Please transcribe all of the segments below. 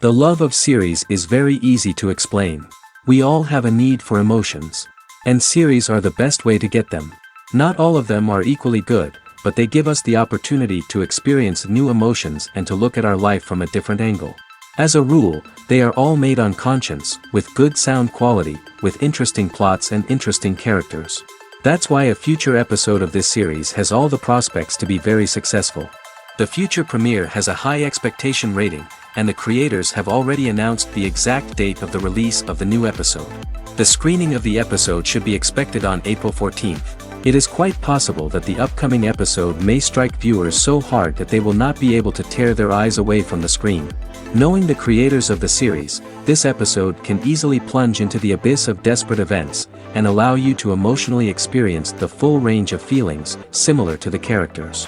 The love of series is very easy to explain. We all have a need for emotions. And series are the best way to get them. Not all of them are equally good, but they give us the opportunity to experience new emotions and to look at our life from a different angle. As a rule, they are all made on conscience, with good sound quality, with interesting plots and interesting characters. That's why a future episode of this series has all the prospects to be very successful. The future premiere has a high expectation rating, and the creators have already announced the exact date of the release of the new episode. The screening of the episode should be expected on April 14th. It is quite possible that the upcoming episode may strike viewers so hard that they will not be able to tear their eyes away from the screen. Knowing the creators of the series, this episode can easily plunge into the abyss of desperate events, and allow you to emotionally experience the full range of feelings, similar to the characters.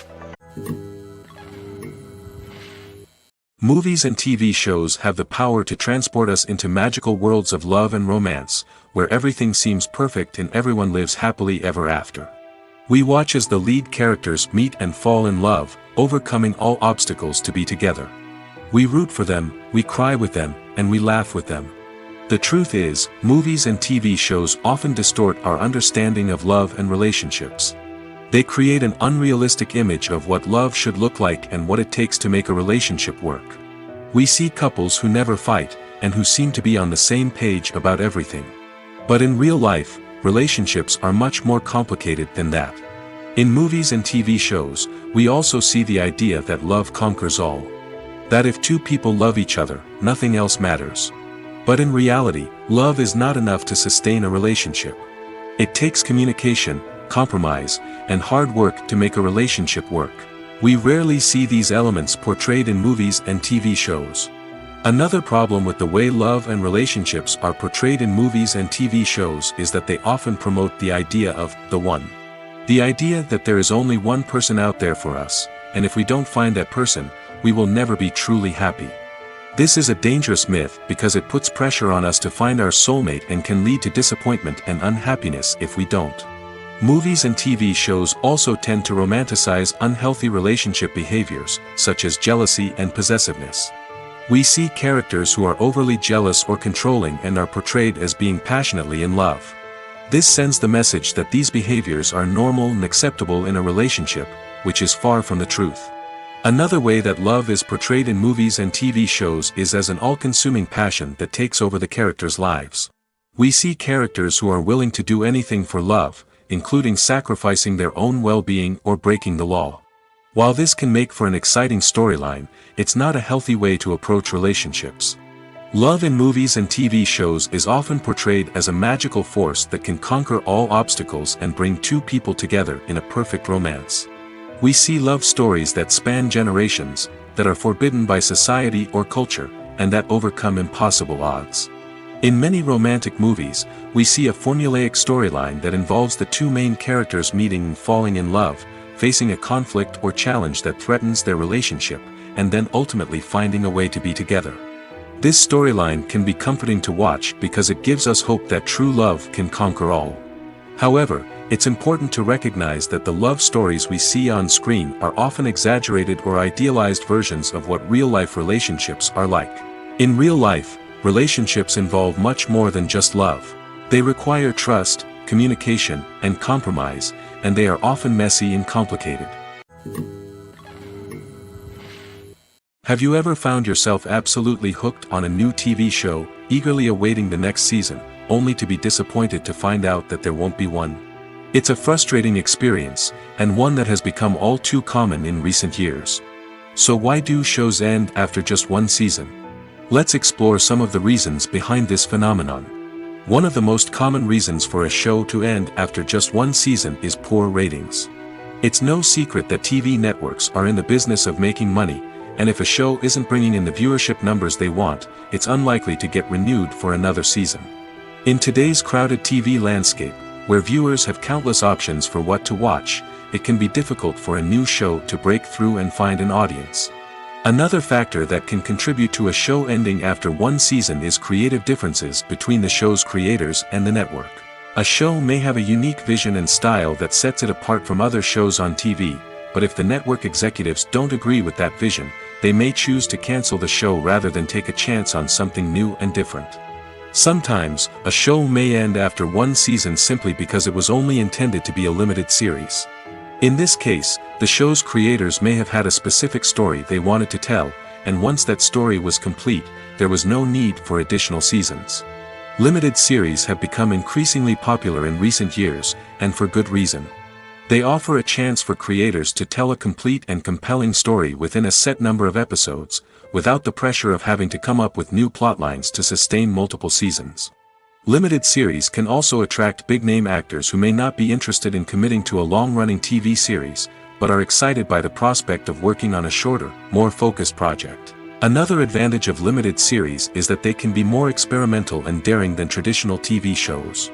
Movies and TV shows have the power to transport us into magical worlds of love and romance, where everything seems perfect and everyone lives happily ever after. We watch as the lead characters meet and fall in love, overcoming all obstacles to be together. We root for them, we cry with them, and we laugh with them. The truth is, movies and TV shows often distort our understanding of love and relationships. They create an unrealistic image of what love should look like and what it takes to make a relationship work. We see couples who never fight, and who seem to be on the same page about everything. But in real life, relationships are much more complicated than that. In movies and TV shows, we also see the idea that love conquers all. That if two people love each other, nothing else matters. But in reality, love is not enough to sustain a relationship. It takes communication, compromise, and hard work to make a relationship work. We rarely see these elements portrayed in movies and TV shows. Another problem with the way love and relationships are portrayed in movies and TV shows is that they often promote the idea of the one. The idea that there is only one person out there for us, and if we don't find that person, we will never be truly happy. This is a dangerous myth because it puts pressure on us to find our soulmate and can lead to disappointment and unhappiness if we don't. Movies and TV shows also tend to romanticize unhealthy relationship behaviors, such as jealousy and possessiveness. We see characters who are overly jealous or controlling and are portrayed as being passionately in love. This sends the message that these behaviors are normal and acceptable in a relationship, which is far from the truth. Another way that love is portrayed in movies and TV shows is as an all-consuming passion that takes over the characters' lives. We see characters who are willing to do anything for love, including sacrificing their own well-being or breaking the law. While this can make for an exciting storyline, it's not a healthy way to approach relationships. Love in movies and TV shows is often portrayed as a magical force that can conquer all obstacles and bring two people together in a perfect romance. We see love stories that span generations, that are forbidden by society or culture, and that overcome impossible odds. In many romantic movies, we see a formulaic storyline that involves the two main characters meeting and falling in love, facing a conflict or challenge that threatens their relationship, and then ultimately finding a way to be together. This storyline can be comforting to watch because it gives us hope that true love can conquer all. However, it's important to recognize that the love stories we see on screen are often exaggerated or idealized versions of what real-life relationships are like. In real life, relationships involve much more than just love. They require trust, communication, and compromise, and they are often messy and complicated. Have you ever found yourself absolutely hooked on a new TV show, eagerly awaiting the next season, only to be disappointed to find out that there won't be one? It's a frustrating experience, and one that has become all too common in recent years. So why do shows end after just one season? Let's explore some of the reasons behind this phenomenon. One of the most common reasons for a show to end after just one season is poor ratings. It's no secret that TV networks are in the business of making money, and if a show isn't bringing in the viewership numbers they want, it's unlikely to get renewed for another season. In today's crowded TV landscape, where viewers have countless options for what to watch, it can be difficult for a new show to break through and find an audience. Another factor that can contribute to a show ending after one season is creative differences between the show's creators and the network. A show may have a unique vision and style that sets it apart from other shows on TV, but if the network executives don't agree with that vision, they may choose to cancel the show rather than take a chance on something new and different. Sometimes, a show may end after one season simply because it was only intended to be a limited series. In this case, the show's creators may have had a specific story they wanted to tell, and once that story was complete, there was no need for additional seasons. Limited series have become increasingly popular in recent years, and for good reason. They offer a chance for creators to tell a complete and compelling story within a set number of episodes, without the pressure of having to come up with new plotlines to sustain multiple seasons. Limited series can also attract big-name actors who may not be interested in committing to a long-running TV series, but are excited by the prospect of working on a shorter, more focused project. Another advantage of limited series is that they can be more experimental and daring than traditional TV shows.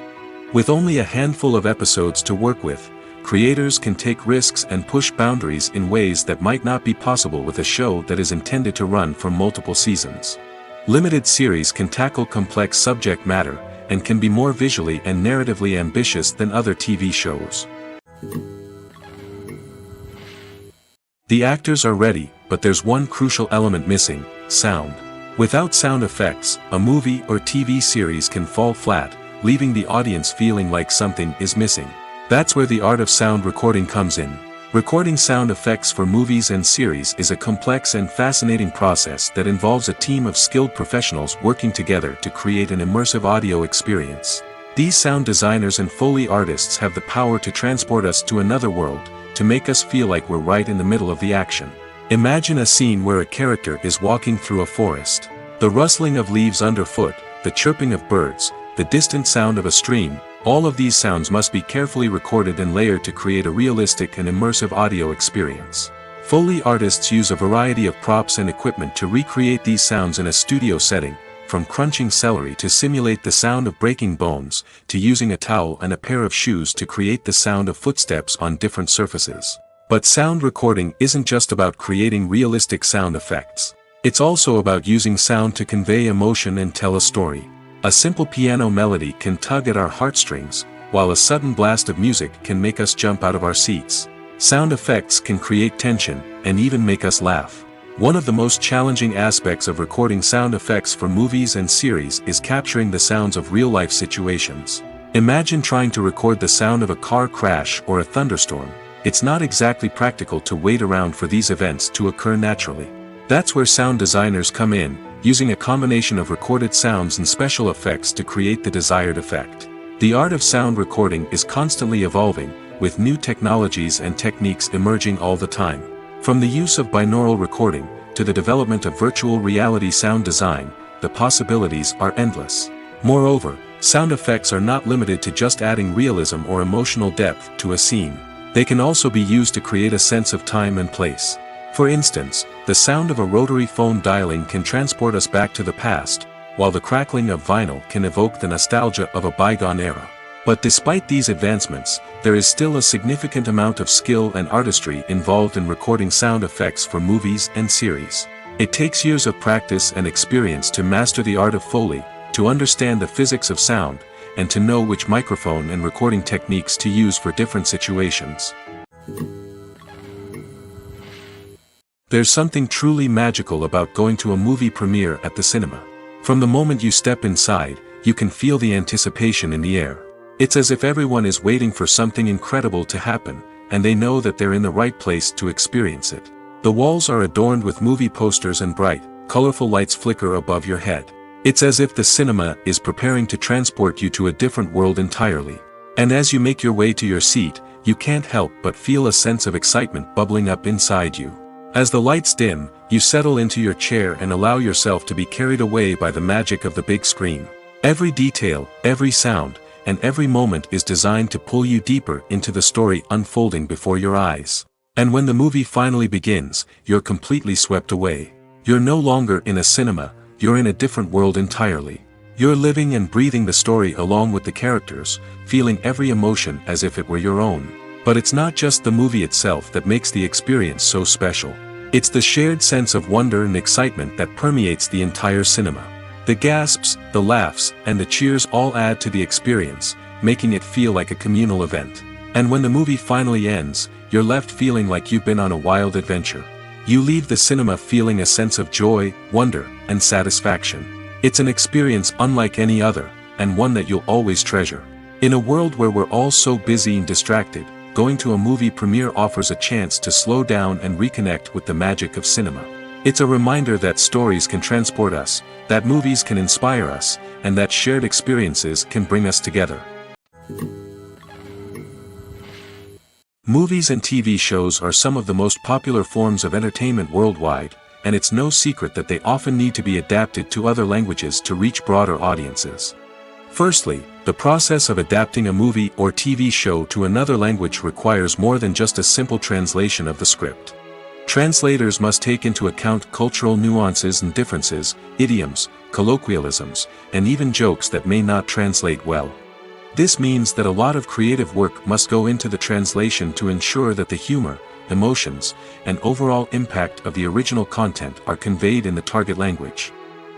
With only a handful of episodes to work with, creators can take risks and push boundaries in ways that might not be possible with a show that is intended to run for multiple seasons. Limited series can tackle complex subject matter, and can be more visually and narratively ambitious than other TV shows. The actors are ready, but there's one crucial element missing: sound. Without sound effects, a movie or TV series can fall flat, leaving the audience feeling like something is missing. That's where the art of sound recording comes in. Recording sound effects for movies and series is a complex and fascinating process that involves a team of skilled professionals working together to create an immersive audio experience. These sound designers and Foley artists have the power to transport us to another world, to make us feel like we're right in the middle of the action. Imagine a scene where a character is walking through a forest. The rustling of leaves underfoot, the chirping of birds, the distant sound of a stream, all of these sounds must be carefully recorded and layered to create a realistic and immersive audio experience. Foley artists use a variety of props and equipment to recreate these sounds in a studio setting, from crunching celery to simulate the sound of breaking bones, to using a towel and a pair of shoes to create the sound of footsteps on different surfaces. But sound recording isn't just about creating realistic sound effects. It's also about using sound to convey emotion and tell a story. A simple piano melody can tug at our heartstrings, while a sudden blast of music can make us jump out of our seats. Sound effects can create tension, and even make us laugh. One of the most challenging aspects of recording sound effects for movies and series is capturing the sounds of real-life situations. Imagine trying to record the sound of a car crash or a thunderstorm. It's not exactly practical to wait around for these events to occur naturally. That's where sound designers come in, using a combination of recorded sounds and special effects to create the desired effect. The art of sound recording is constantly evolving, with new technologies and techniques emerging all the time. From the use of binaural recording, to the development of virtual reality sound design, the possibilities are endless. Moreover, sound effects are not limited to just adding realism or emotional depth to a scene. They can also be used to create a sense of time and place. For instance, the sound of a rotary phone dialing can transport us back to the past, while the crackling of vinyl can evoke the nostalgia of a bygone era. But despite these advancements, there is still a significant amount of skill and artistry involved in recording sound effects for movies and series. It takes years of practice and experience to master the art of Foley, to understand the physics of sound, and to know which microphone and recording techniques to use for different situations. There's something truly magical about going to a movie premiere at the cinema. From the moment you step inside, you can feel the anticipation in the air. It's as if everyone is waiting for something incredible to happen, and they know that they're in the right place to experience it. The walls are adorned with movie posters and bright, colorful lights flicker above your head. It's as if the cinema is preparing to transport you to a different world entirely. And as you make your way to your seat, you can't help but feel a sense of excitement bubbling up inside you. As the lights dim, you settle into your chair and allow yourself to be carried away by the magic of the big screen. Every detail, every sound, and every moment is designed to pull you deeper into the story unfolding before your eyes. And when the movie finally begins, you're completely swept away. You're no longer in a cinema, you're in a different world entirely. You're living and breathing the story along with the characters, feeling every emotion as if it were your own. But it's not just the movie itself that makes the experience so special. It's the shared sense of wonder and excitement that permeates the entire cinema. The gasps, the laughs, and the cheers all add to the experience, making it feel like a communal event. And when the movie finally ends, you're left feeling like you've been on a wild adventure. You leave the cinema feeling a sense of joy, wonder, and satisfaction. It's an experience unlike any other, and one that you'll always treasure. In a world where we're all so busy and distracted, going to a movie premiere offers a chance to slow down and reconnect with the magic of cinema. It's a reminder that stories can transport us, that movies can inspire us, and that shared experiences can bring us together. Movies and TV shows are some of the most popular forms of entertainment worldwide, and it's no secret that they often need to be adapted to other languages to reach broader audiences. Firstly, the process of adapting a movie or TV show to another language requires more than just a simple translation of the script. Translators must take into account cultural nuances and differences, idioms, colloquialisms, and even jokes that may not translate well. This means that a lot of creative work must go into the translation to ensure that the humor, emotions, and overall impact of the original content are conveyed in the target language.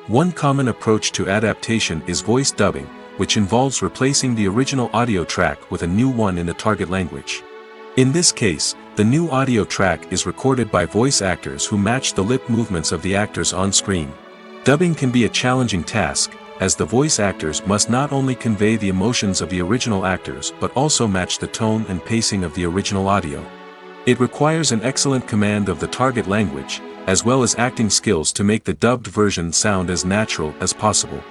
One common approach to adaptation is voice dubbing, which involves replacing the original audio track with a new one in the target language. In this case, the new audio track is recorded by voice actors who match the lip movements of the actors on screen. Dubbing can be a challenging task, as the voice actors must not only convey the emotions of the original actors but also match the tone and pacing of the original audio. It requires an excellent command of the target language, as well as acting skills to make the dubbed version sound as natural as possible.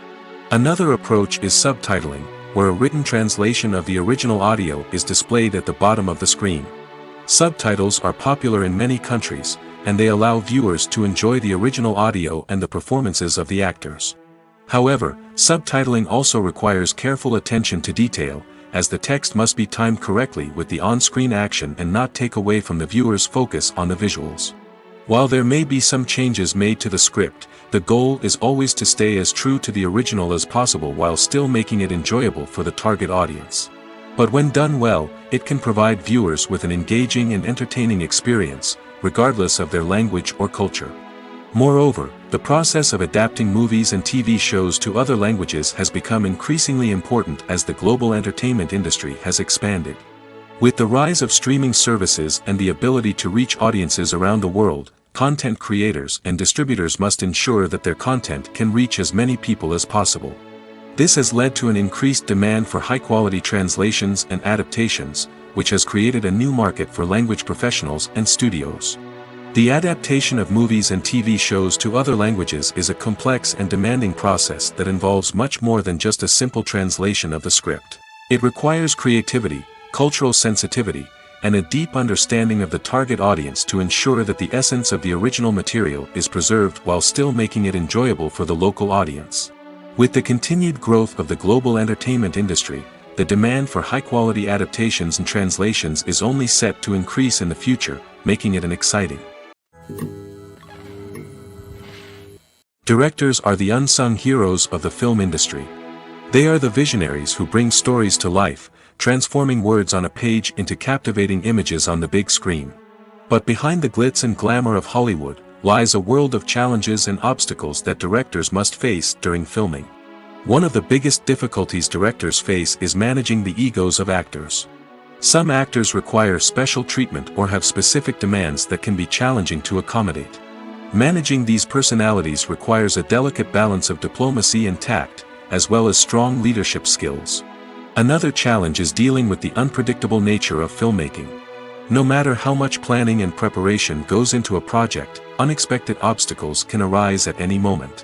Another approach is subtitling, where a written translation of the original audio is displayed at the bottom of the screen. Subtitles are popular in many countries, and they allow viewers to enjoy the original audio and the performances of the actors. However, subtitling also requires careful attention to detail, as the text must be timed correctly with the on-screen action and not take away from the viewer's focus on the visuals. While there may be some changes made to the script, the goal is always to stay as true to the original as possible while still making it enjoyable for the target audience. But when done well, it can provide viewers with an engaging and entertaining experience, regardless of their language or culture. Moreover, the process of adapting movies and TV shows to other languages has become increasingly important as the global entertainment industry has expanded. With the rise of streaming services and the ability to reach audiences around the world, content creators and distributors must ensure that their content can reach as many people as possible. This has led to an increased demand for high-quality translations and adaptations, which has created a new market for language professionals and studios. The adaptation of movies and TV shows to other languages is a complex and demanding process that involves much more than just a simple translation of the script. It requires creativity, cultural sensitivity, and a deep understanding of the target audience to ensure that the essence of the original material is preserved while still making it enjoyable for the local audience. With the continued growth of the global entertainment industry, the demand for high-quality adaptations and translations is only set to increase in the future, making it an exciting. Directors are the unsung heroes of the film industry. They are the visionaries who bring stories to life, transforming words on a page into captivating images on the big screen. But behind the glitz and glamour of Hollywood, lies a world of challenges and obstacles that directors must face during filming. One of the biggest difficulties directors face is managing the egos of actors. Some actors require special treatment or have specific demands that can be challenging to accommodate. Managing these personalities requires a delicate balance of diplomacy and tact, as well as strong leadership skills. Another challenge is dealing with the unpredictable nature of filmmaking. No matter how much planning and preparation goes into a project, unexpected obstacles can arise at any moment.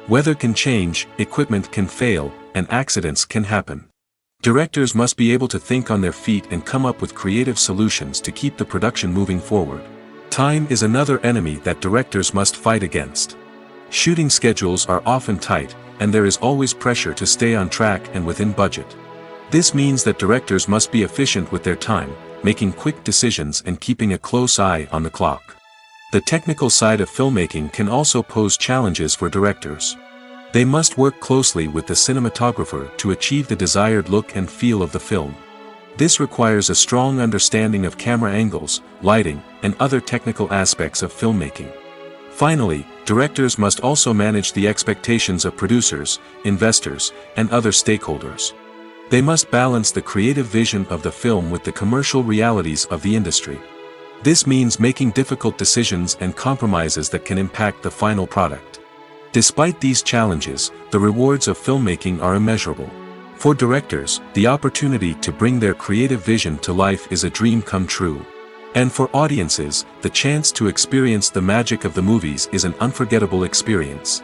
Weather can change, equipment can fail, and accidents can happen. Directors must be able to think on their feet and come up with creative solutions to keep the production moving forward. Time is another enemy that directors must fight against. Shooting schedules are often tight, and there is always pressure to stay on track and within budget. This means that directors must be efficient with their time, making quick decisions and keeping a close eye on the clock. The technical side of filmmaking can also pose challenges for directors. They must work closely with the cinematographer to achieve the desired look and feel of the film. This requires a strong understanding of camera angles, lighting, and other technical aspects of filmmaking. Finally, directors must also manage the expectations of producers, investors, and other stakeholders. They must balance the creative vision of the film with the commercial realities of the industry. This means making difficult decisions and compromises that can impact the final product. Despite these challenges, the rewards of filmmaking are immeasurable. For directors, the opportunity to bring their creative vision to life is a dream come true. And for audiences, the chance to experience the magic of the movies is an unforgettable experience.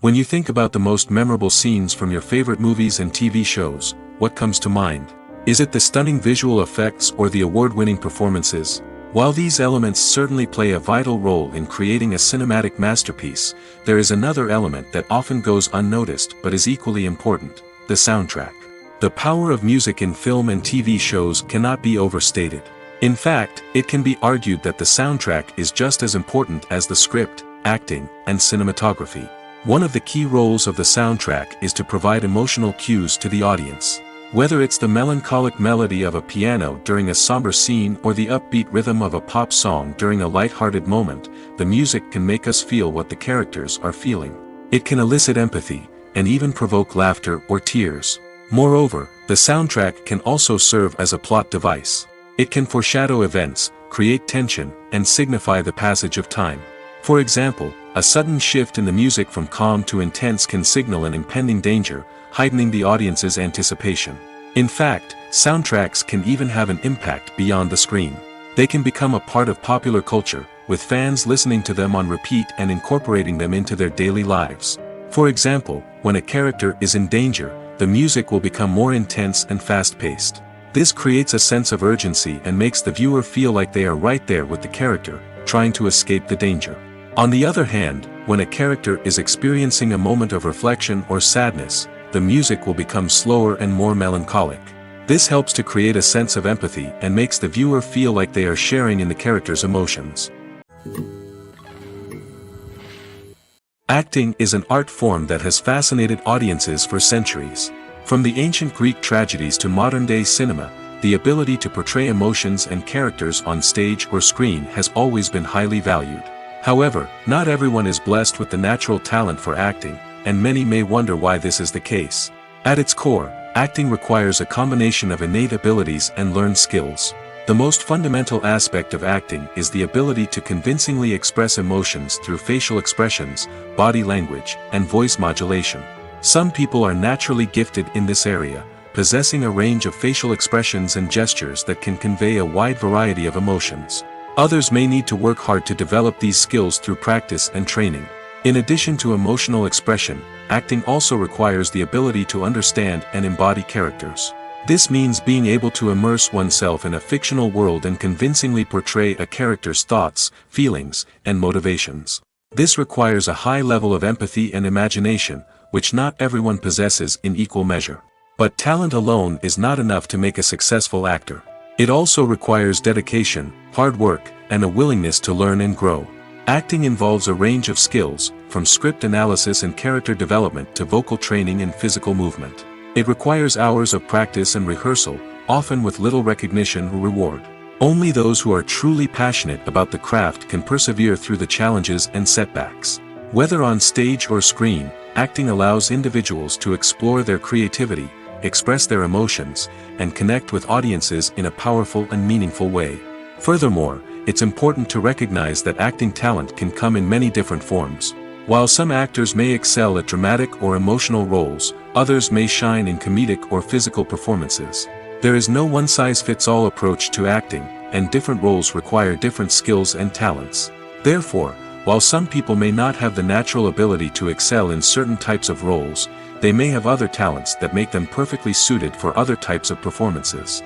When you think about the most memorable scenes from your favorite movies and TV shows, what comes to mind? Is it the stunning visual effects or the award-winning performances? While these elements certainly play a vital role in creating a cinematic masterpiece, there is another element that often goes unnoticed but is equally important: the soundtrack. The power of music in film and TV shows cannot be overstated. In fact, it can be argued that the soundtrack is just as important as the script, acting, and cinematography. One of the key roles of the soundtrack is to provide emotional cues to the audience. Whether it's the melancholic melody of a piano during a somber scene or the upbeat rhythm of a pop song during a light-hearted moment, the music can make us feel what the characters are feeling. It can elicit empathy, and even provoke laughter or tears. Moreover, the soundtrack can also serve as a plot device. It can foreshadow events, create tension, and signify the passage of time. For example, a sudden shift in the music from calm to intense can signal an impending danger, heightening the audience's anticipation. In fact, soundtracks can even have an impact beyond the screen. They can become a part of popular culture, with fans listening to them on repeat and incorporating them into their daily lives. For example, when a character is in danger, the music will become more intense and fast-paced. This creates a sense of urgency and makes the viewer feel like they are right there with the character, trying to escape the danger. On the other hand, when a character is experiencing a moment of reflection or sadness, the music will become slower and more melancholic. This helps to create a sense of empathy and makes the viewer feel like they are sharing in the character's emotions. Acting is an art form that has fascinated audiences for centuries. From the ancient Greek tragedies to modern-day cinema, the ability to portray emotions and characters on stage or screen has always been highly valued. However, not everyone is blessed with the natural talent for acting, and many may wonder why this is the case. At its core, acting requires a combination of innate abilities and learned skills. The most fundamental aspect of acting is the ability to convincingly express emotions through facial expressions, body language, and voice modulation. Some people are naturally gifted in this area, possessing a range of facial expressions and gestures that can convey a wide variety of emotions. Others may need to work hard to develop these skills through practice and training. In addition to emotional expression, acting also requires the ability to understand and embody characters. This means being able to immerse oneself in a fictional world and convincingly portray a character's thoughts, feelings, and motivations. This requires a high level of empathy and imagination, which not everyone possesses in equal measure. But talent alone is not enough to make a successful actor. It also requires dedication, hard work, and a willingness to learn and grow. Acting involves a range of skills, from script analysis and character development to vocal training and physical movement. It requires hours of practice and rehearsal, often with little recognition or reward. Only those who are truly passionate about the craft can persevere through the challenges and setbacks. Whether on stage or screen, acting allows individuals to explore their creativity, express their emotions, and connect with audiences in a powerful and meaningful way. Furthermore, it's important to recognize that acting talent can come in many different forms. While some actors may excel at dramatic or emotional roles, others may shine in comedic or physical performances. There is no one-size-fits-all approach to acting, and different roles require different skills and talents. Therefore, while some people may not have the natural ability to excel in certain types of roles, they may have other talents that make them perfectly suited for other types of performances.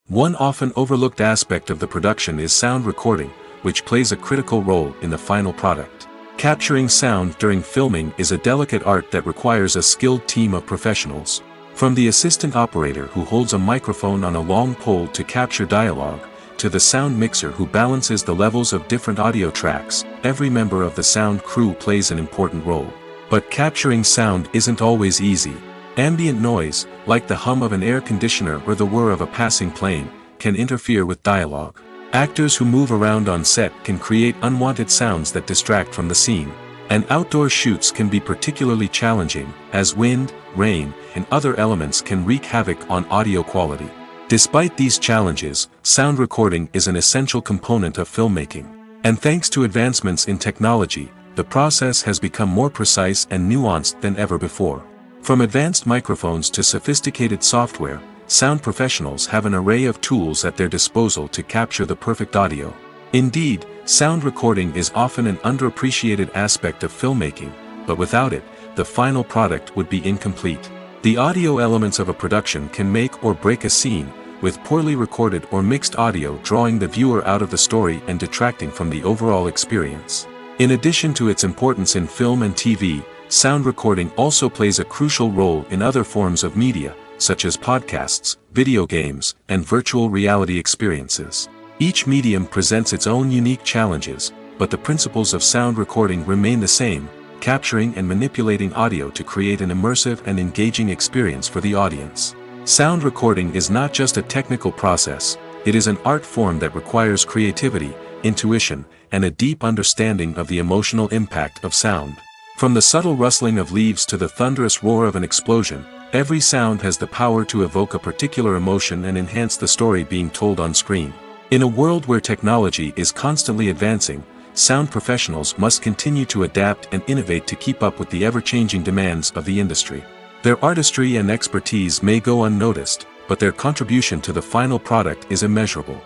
One often overlooked aspect of the production is sound recording, which plays a critical role in the final product. Capturing sound during filming is a delicate art that requires a skilled team of professionals. From the assistant operator who holds a microphone on a long pole to capture dialogue, to the sound mixer who balances the levels of different audio tracks, every member of the sound crew plays an important role. But capturing sound isn't always easy. Ambient noise, like the hum of an air conditioner or the whir of a passing plane, can interfere with dialogue. Actors who move around on set can create unwanted sounds that distract from the scene. And outdoor shoots can be particularly challenging, as wind, rain, and other elements can wreak havoc on audio quality. Despite these challenges, sound recording is an essential component of filmmaking. And thanks to advancements in technology, the process has become more precise and nuanced than ever before. From advanced microphones to sophisticated software, sound professionals have an array of tools at their disposal to capture the perfect audio. Indeed, sound recording is often an underappreciated aspect of filmmaking, but without it, the final product would be incomplete. The audio elements of a production can make or break a scene, with poorly recorded or mixed audio drawing the viewer out of the story and detracting from the overall experience. In addition to its importance in film and TV, sound recording also plays a crucial role in other forms of media, such as podcasts, video games, and virtual reality experiences. Each medium presents its own unique challenges, but the principles of sound recording remain the same, capturing and manipulating audio to create an immersive and engaging experience for the audience. Sound recording is not just a technical process, it is an art form that requires creativity, intuition, and a deep understanding of the emotional impact of sound. From the subtle rustling of leaves to the thunderous roar of an explosion, every sound has the power to evoke a particular emotion and enhance the story being told on screen. In a world where technology is constantly advancing, sound professionals must continue to adapt and innovate to keep up with the ever-changing demands of the industry. Their artistry and expertise may go unnoticed, but their contribution to the final product is immeasurable.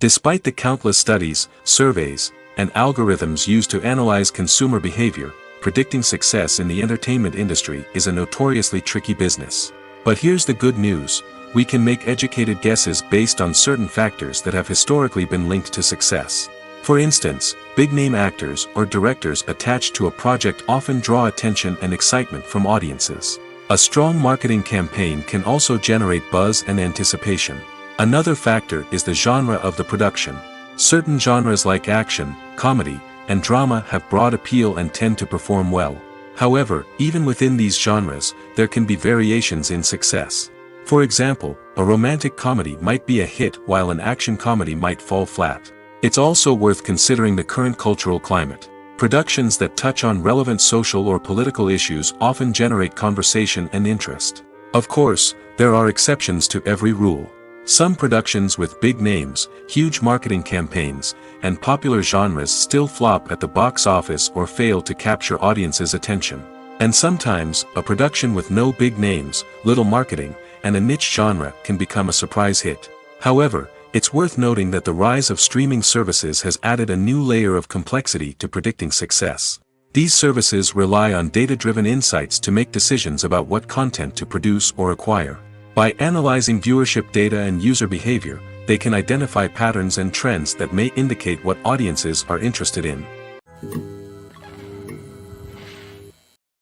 Despite the countless studies, surveys, and algorithms used to analyze consumer behavior, predicting success in the entertainment industry is a notoriously tricky business. But here's the good news: we can make educated guesses based on certain factors that have historically been linked to success. For instance, big-name actors or directors attached to a project often draw attention and excitement from audiences. A strong marketing campaign can also generate buzz and anticipation. Another factor is the genre of the production. Certain genres like action, comedy, and drama have broad appeal and tend to perform well. However, even within these genres, there can be variations in success. For example, a romantic comedy might be a hit while an action comedy might fall flat. It's also worth considering the current cultural climate. Productions that touch on relevant social or political issues often generate conversation and interest. Of course, there are exceptions to every rule. Some productions with big names, huge marketing campaigns, and popular genres still flop at the box office or fail to capture audiences' attention. And sometimes, a production with no big names, little marketing, and a niche genre can become a surprise hit. However, it's worth noting that the rise of streaming services has added a new layer of complexity to predicting success. These services rely on data-driven insights to make decisions about what content to produce or acquire. By analyzing viewership data and user behavior, they can identify patterns and trends that may indicate what audiences are interested in.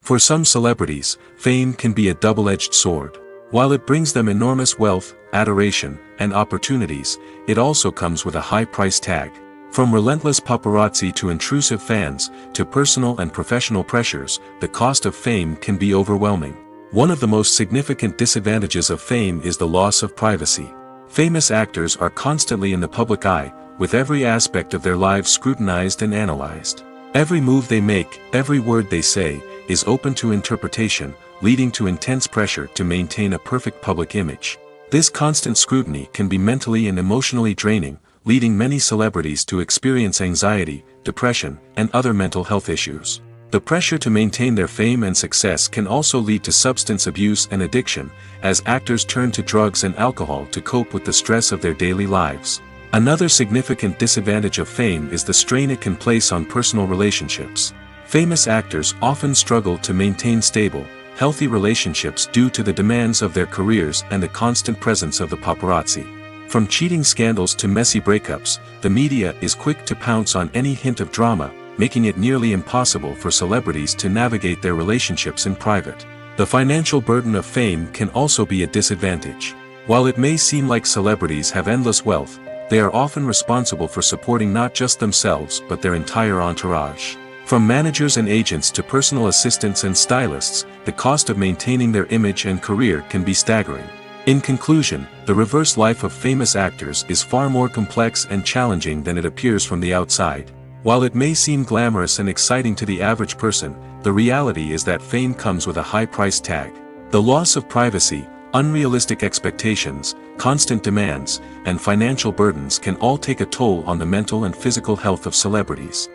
For some celebrities, fame can be a double-edged sword. While it brings them enormous wealth, adoration, and opportunities, it also comes with a high price tag. From relentless paparazzi to intrusive fans, to personal and professional pressures, the cost of fame can be overwhelming. One of the most significant disadvantages of fame is the loss of privacy. Famous actors are constantly in the public eye, with every aspect of their lives scrutinized and analyzed. Every move they make, every word they say, is open to interpretation, leading to intense pressure to maintain a perfect public image. This constant scrutiny can be mentally and emotionally draining, leading many celebrities to experience anxiety, depression, and other mental health issues. The pressure to maintain their fame and success can also lead to substance abuse and addiction, as actors turn to drugs and alcohol to cope with the stress of their daily lives. Another significant disadvantage of fame is the strain it can place on personal relationships. Famous actors often struggle to maintain stable, healthy relationships due to the demands of their careers and the constant presence of the paparazzi. From cheating scandals to messy breakups, the media is quick to pounce on any hint of drama, making it nearly impossible for celebrities to navigate their relationships in private. The financial burden of fame can also be a disadvantage. While it may seem like celebrities have endless wealth, they are often responsible for supporting not just themselves but their entire entourage. From managers and agents to personal assistants and stylists, the cost of maintaining their image and career can be staggering. In conclusion, the reverse life of famous actors is far more complex and challenging than it appears from the outside. While it may seem glamorous and exciting to the average person, the reality is that fame comes with a high price tag. The loss of privacy, unrealistic expectations, constant demands, and financial burdens can all take a toll on the mental and physical health of celebrities.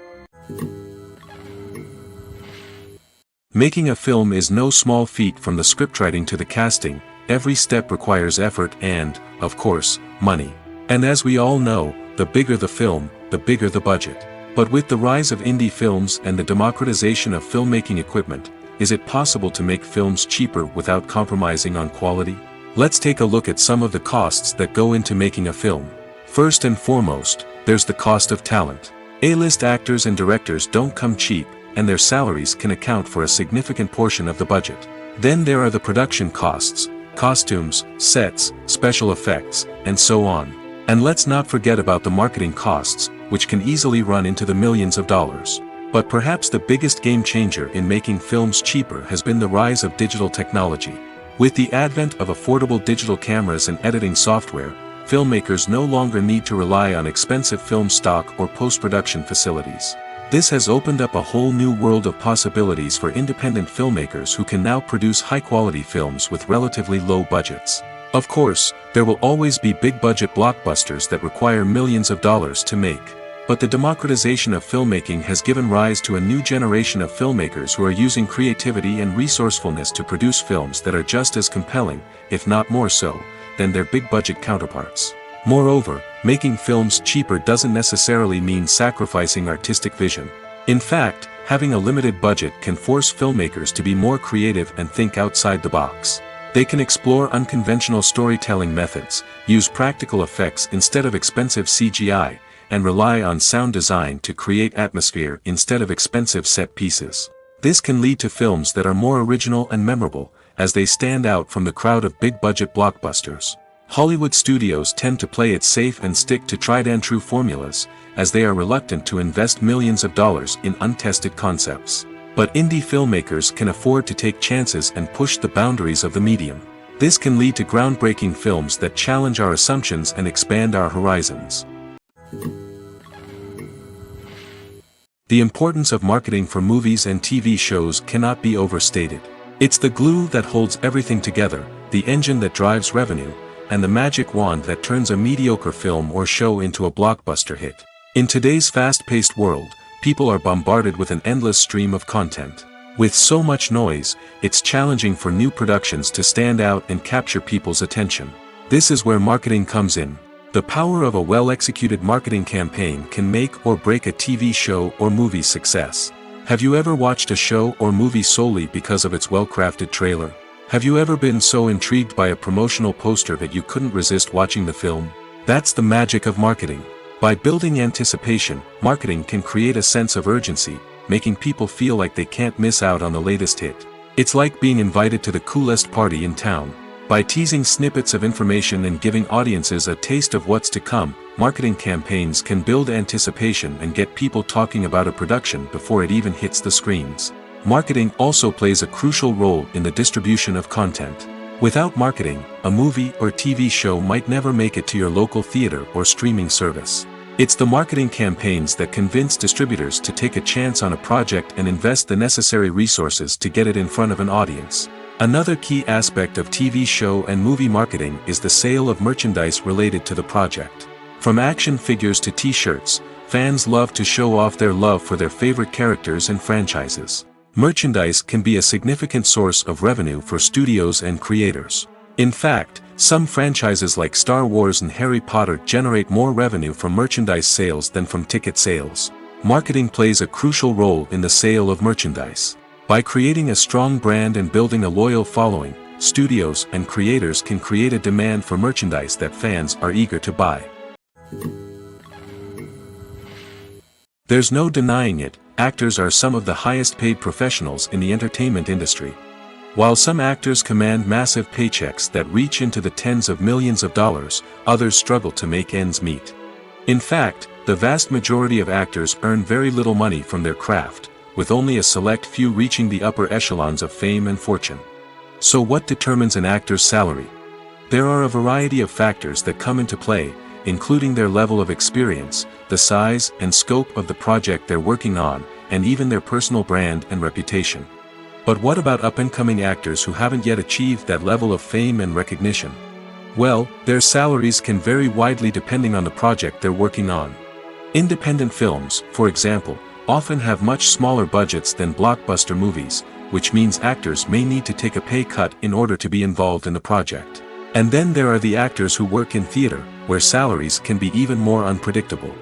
Making a film is no small feat. From the scriptwriting to the casting, every step requires effort and, of course, money. And as we all know, the bigger the film, the bigger the budget. But with the rise of indie films and the democratization of filmmaking equipment, is it possible to make films cheaper without compromising on quality? Let's take a look at some of the costs that go into making a film. First and foremost, there's the cost of talent. A-list actors and directors don't come cheap, and their salaries can account for a significant portion of the budget. Then there are the production costs, costumes, sets, special effects, and so on. And let's not forget about the marketing costs, which can easily run into the millions of dollars. But perhaps the biggest game changer in making films cheaper has been the rise of digital technology. With the advent of affordable digital cameras and editing software, filmmakers no longer need to rely on expensive film stock or post-production facilities. This has opened up a whole new world of possibilities for independent filmmakers who can now produce high-quality films with relatively low budgets. Of course, there will always be big-budget blockbusters that require millions of dollars to make. But the democratization of filmmaking has given rise to a new generation of filmmakers who are using creativity and resourcefulness to produce films that are just as compelling, if not more so, than their big-budget counterparts. Moreover, making films cheaper doesn't necessarily mean sacrificing artistic vision. In fact, having a limited budget can force filmmakers to be more creative and think outside the box. They can explore unconventional storytelling methods, use practical effects instead of expensive CGI, and rely on sound design to create atmosphere instead of expensive set pieces. This can lead to films that are more original and memorable, as they stand out from the crowd of big-budget blockbusters. Hollywood studios tend to play it safe and stick to tried-and-true formulas, as they are reluctant to invest millions of dollars in untested concepts. But indie filmmakers can afford to take chances and push the boundaries of the medium. This can lead to groundbreaking films that challenge our assumptions and expand our horizons. The importance of marketing for movies and TV shows cannot be overstated. It's the glue that holds everything together, the engine that drives revenue, and the magic wand that turns a mediocre film or show into a blockbuster hit. In today's fast-paced world, people are bombarded with an endless stream of content. With so much noise, it's challenging for new productions to stand out and capture people's attention. This is where marketing comes in. The power of a well-executed marketing campaign can make or break a TV show or movie's success. Have you ever watched a show or movie solely because of its well-crafted trailer? Have you ever been so intrigued by a promotional poster that you couldn't resist watching the film? That's the magic of marketing. By building anticipation, marketing can create a sense of urgency, making people feel like they can't miss out on the latest hit. It's like being invited to the coolest party in town. By teasing snippets of information and giving audiences a taste of what's to come, marketing campaigns can build anticipation and get people talking about a production before it even hits the screens. Marketing also plays a crucial role in the distribution of content. Without marketing, a movie or TV show might never make it to your local theater or streaming service. It's the marketing campaigns that convince distributors to take a chance on a project and invest the necessary resources to get it in front of an audience. Another key aspect of TV show and movie marketing is the sale of merchandise related to the project. From action figures to t-shirts, fans love to show off their love for their favorite characters and franchises. Merchandise can be a significant source of revenue for studios and creators. In fact, some franchises like Star Wars and Harry Potter generate more revenue from merchandise sales than from ticket sales. Marketing plays a crucial role in the sale of merchandise. By creating a strong brand and building a loyal following, studios and creators can create a demand for merchandise that fans are eager to buy. There's no denying it, actors are some of the highest paid professionals in the entertainment industry. While some actors command massive paychecks that reach into the tens of millions of dollars, others struggle to make ends meet. In fact, the vast majority of actors earn very little money from their craft, with only a select few reaching the upper echelons of fame and fortune. So what determines an actor's salary? There are a variety of factors that come into play, including their level of experience, the size and scope of the project they're working on, and even their personal brand and reputation. But what about up-and-coming actors who haven't yet achieved that level of fame and recognition? Well, their salaries can vary widely depending on the project they're working on. Independent films, for example, often have much smaller budgets than blockbuster movies, which means actors may need to take a pay cut in order to be involved in the project. And then there are the actors who work in theater, where salaries can be even more unpredictable.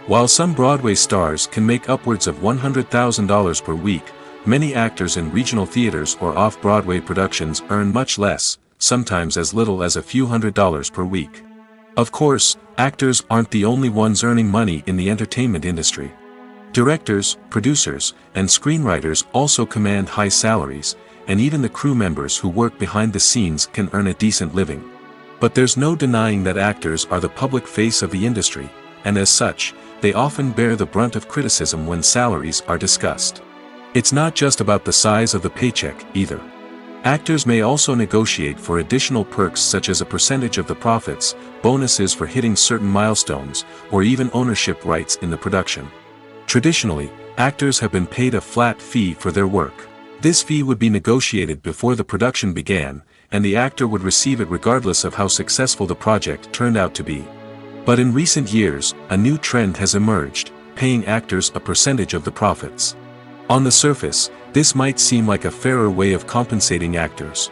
While some Broadway stars can make upwards of $100,000 per week, many actors in regional theaters or off-Broadway productions earn much less, sometimes as little as a few $100s per week. Of course, actors aren't the only ones earning money in the entertainment industry. Directors, producers, and screenwriters also command high salaries, and even the crew members who work behind the scenes can earn a decent living. But there's no denying that actors are the public face of the industry, and as such, they often bear the brunt of criticism when salaries are discussed. It's not just about the size of the paycheck, either. Actors may also negotiate for additional perks such as a percentage of the profits, bonuses for hitting certain milestones, or even ownership rights in the production. Traditionally, actors have been paid a flat fee for their work. This fee would be negotiated before the production began, and the actor would receive it regardless of how successful the project turned out to be. But in recent years, a new trend has emerged, paying actors a percentage of the profits. On the surface, this might seem like a fairer way of compensating actors.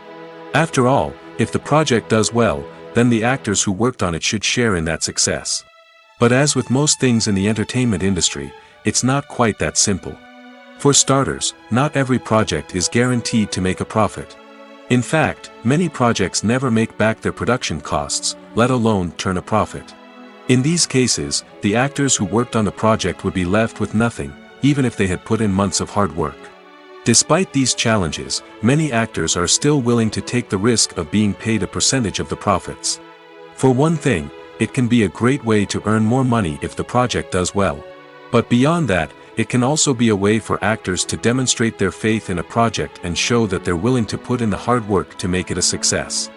After all, if the project does well, then the actors who worked on it should share in that success. But as with most things in the entertainment industry, it's not quite that simple. For starters, not every project is guaranteed to make a profit. In fact, many projects never make back their production costs, let alone turn a profit. In these cases, the actors who worked on the project would be left with nothing, even if they had put in months of hard work. Despite these challenges, many actors are still willing to take the risk of being paid a percentage of the profits. For one thing, it can be a great way to earn more money if the project does well. But beyond that, it can also be a way for actors to demonstrate their faith in a project and show that they're willing to put in the hard work to make it a success.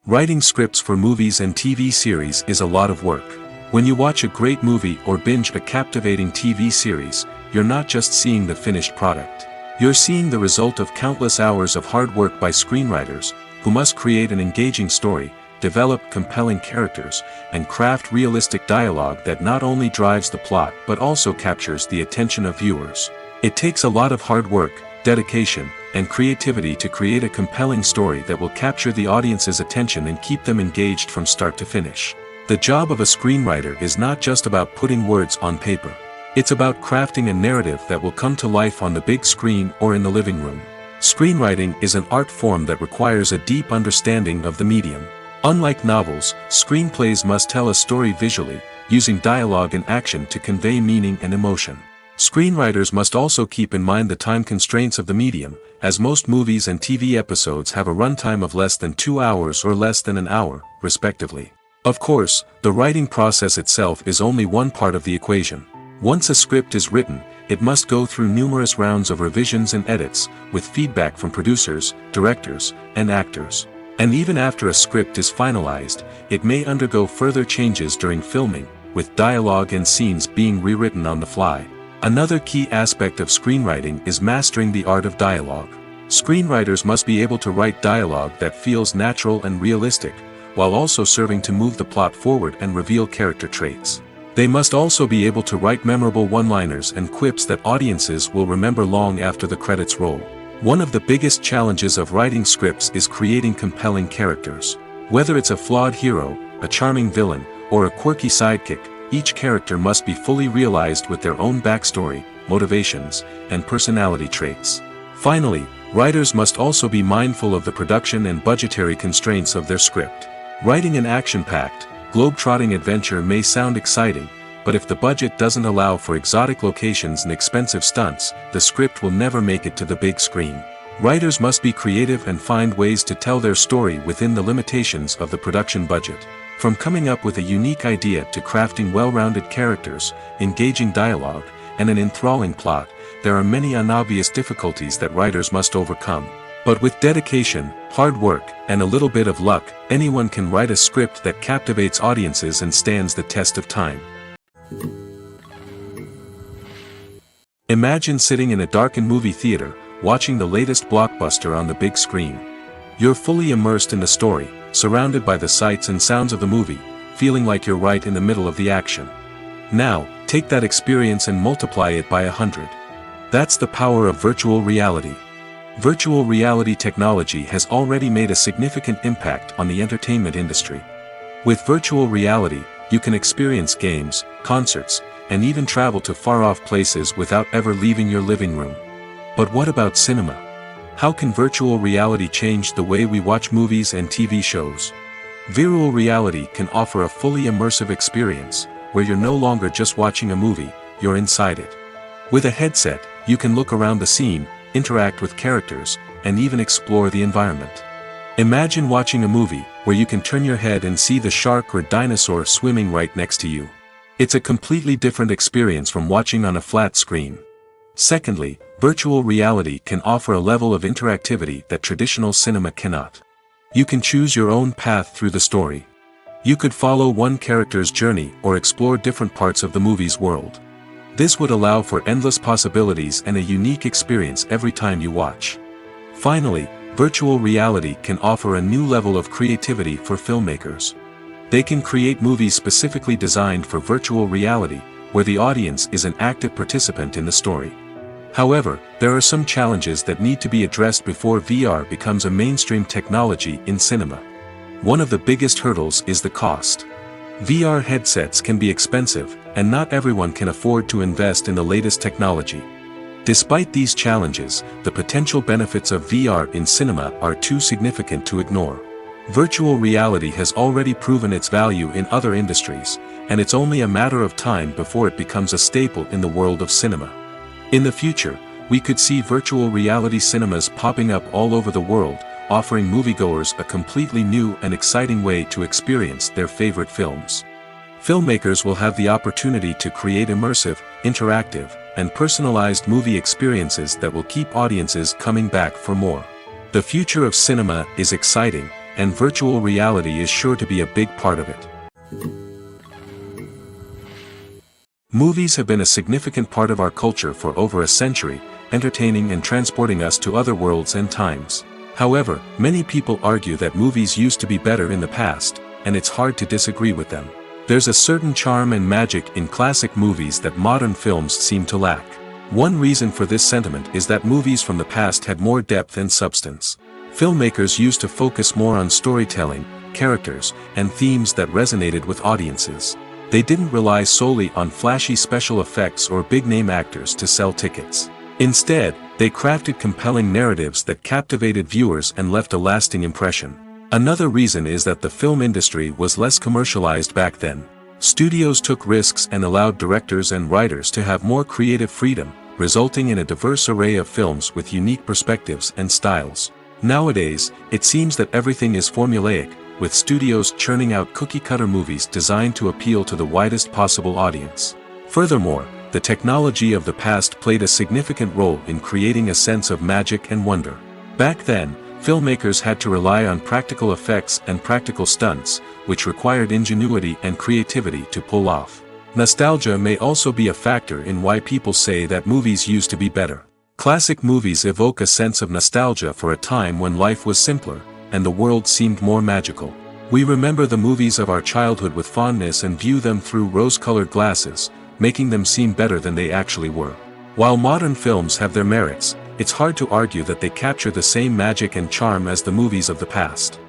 Writing scripts for movies and TV series is a lot of work. When you watch a great movie or binge a captivating TV series, you're not just seeing the finished product. You're seeing the result of countless hours of hard work by screenwriters, who must create an engaging story, develop compelling characters, and craft realistic dialogue that not only drives the plot but also captures the attention of viewers. It takes a lot of hard work, dedication, and creativity to create a compelling story that will capture the audience's attention and keep them engaged from start to finish. The job of a screenwriter is not just about putting words on paper. It's about crafting a narrative that will come to life on the big screen or in the living room. Screenwriting is an art form that requires a deep understanding of the medium. Unlike novels, screenplays must tell a story visually, using dialogue and action to convey meaning and emotion. Screenwriters must also keep in mind the time constraints of the medium, as most movies and TV episodes have a runtime of less than 2 hours or less than an hour, respectively. Of course, the writing process itself is only one part of the equation. Once a script is written, it must go through numerous rounds of revisions and edits, with feedback from producers, directors, and actors. And even after a script is finalized, it may undergo further changes during filming, with dialogue and scenes being rewritten on the fly. Another key aspect of screenwriting is mastering the art of dialogue. Screenwriters must be able to write dialogue that feels natural and realistic, while also serving to move the plot forward and reveal character traits. They must also be able to write memorable one-liners and quips that audiences will remember long after the credits roll. One of the biggest challenges of writing scripts is creating compelling characters. Whether it's a flawed hero, a charming villain, or a quirky sidekick, each character must be fully realized with their own backstory, motivations, and personality traits. Finally, writers must also be mindful of the production and budgetary constraints of their script. Writing an action-packed, globe-trotting adventure may sound exciting, but if the budget doesn't allow for exotic locations and expensive stunts, the script will never make it to the big screen. Writers must be creative and find ways to tell their story within the limitations of the production budget. From coming up with a unique idea to crafting well-rounded characters, engaging dialogue, and an enthralling plot, there are many unobvious difficulties that writers must overcome. But with dedication, hard work, and a little bit of luck, anyone can write a script that captivates audiences and stands the test of time. Imagine sitting in a darkened movie theater, watching the latest blockbuster on the big screen. You're fully immersed in the story, surrounded by the sights and sounds of the movie, feeling like you're right in the middle of the action. Now, take that experience and multiply it by 100. That's the power of virtual reality. Virtual reality technology has already made a significant impact on the entertainment industry. With virtual reality, you can experience games, concerts, and even travel to far-off places without ever leaving your living room. But what about cinema? How can virtual reality change the way we watch movies and TV shows? Virtual reality can offer a fully immersive experience, where you're no longer just watching a movie, you're inside it. With a headset, you can look around the scene, interact with characters, and even explore the environment. Imagine watching a movie, where you can turn your head and see the shark or dinosaur swimming right next to you. It's a completely different experience from watching on a flat screen. Secondly, virtual reality can offer a level of interactivity that traditional cinema cannot. You can choose your own path through the story. You could follow one character's journey or explore different parts of the movie's world. This would allow for endless possibilities and a unique experience every time you watch. Finally, virtual reality can offer a new level of creativity for filmmakers. They can create movies specifically designed for virtual reality, where the audience is an active participant in the story. However, there are some challenges that need to be addressed before VR becomes a mainstream technology in cinema. One of the biggest hurdles is the cost. VR headsets can be expensive, and not everyone can afford to invest in the latest technology. Despite these challenges, the potential benefits of VR in cinema are too significant to ignore. Virtual reality has already proven its value in other industries, and it's only a matter of time before it becomes a staple in the world of cinema. In the future, we could see virtual reality cinemas popping up all over the world, offering moviegoers a completely new and exciting way to experience their favorite films. Filmmakers will have the opportunity to create immersive, interactive, and personalized movie experiences that will keep audiences coming back for more. The future of cinema is exciting, and virtual reality is sure to be a big part of it. Movies have been a significant part of our culture for over a century, entertaining and transporting us to other worlds and times. However, many people argue that movies used to be better in the past, and it's hard to disagree with them. There's a certain charm and magic in classic movies that modern films seem to lack. One reason for this sentiment is that movies from the past had more depth and substance. Filmmakers used to focus more on storytelling, characters, and themes that resonated with audiences. They didn't rely solely on flashy special effects or big-name actors to sell tickets. Instead, they crafted compelling narratives that captivated viewers and left a lasting impression. Another reason is that the film industry was less commercialized back then. Studios took risks and allowed directors and writers to have more creative freedom, resulting in a diverse array of films with unique perspectives and styles. Nowadays, it seems that everything is formulaic, with studios churning out cookie-cutter movies designed to appeal to the widest possible audience. Furthermore, the technology of the past played a significant role in creating a sense of magic and wonder. Back then, filmmakers had to rely on practical effects and practical stunts, which required ingenuity and creativity to pull off. Nostalgia may also be a factor in why people say that movies used to be better. Classic movies evoke a sense of nostalgia for a time when life was simpler, and the world seemed more magical. We remember the movies of our childhood with fondness and view them through rose-colored glasses, making them seem better than they actually were. While modern films have their merits, it's hard to argue that they capture the same magic and charm as the movies of the past.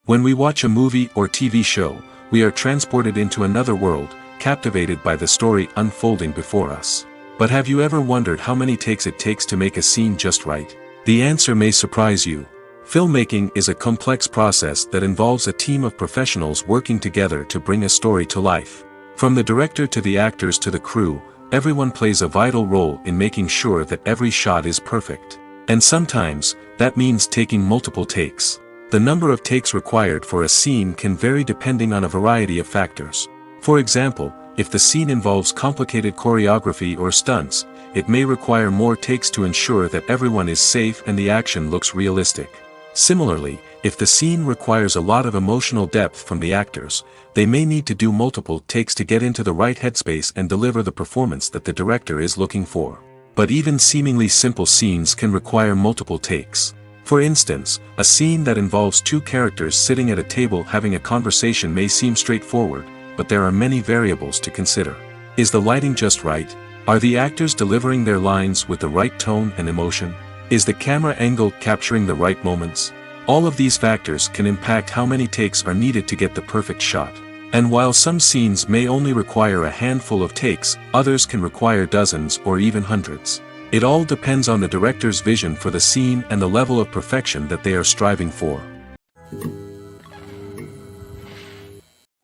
When we watch a movie or TV show, we are transported into another world, captivated by the story unfolding before us. But have you ever wondered how many takes it takes to make a scene just right? The answer may surprise you. Filmmaking is a complex process that involves a team of professionals working together to bring a story to life. From the director to the actors to the crew, everyone plays a vital role in making sure that every shot is perfect. And sometimes, that means taking multiple takes. The number of takes required for a scene can vary depending on a variety of factors. For example, if the scene involves complicated choreography or stunts, it may require more takes to ensure that everyone is safe and the action looks realistic. Similarly, if the scene requires a lot of emotional depth from the actors, they may need to do multiple takes to get into the right headspace and deliver the performance that the director is looking for. But even seemingly simple scenes can require multiple takes. For instance, a scene that involves two characters sitting at a table having a conversation may seem straightforward, but there are many variables to consider. Is the lighting just right? Are the actors delivering their lines with the right tone and emotion? Is the camera angle capturing the right moments? All of these factors can impact how many takes are needed to get the perfect shot. And while some scenes may only require a handful of takes, others can require dozens or even hundreds. It all depends on the director's vision for the scene and the level of perfection that they are striving for.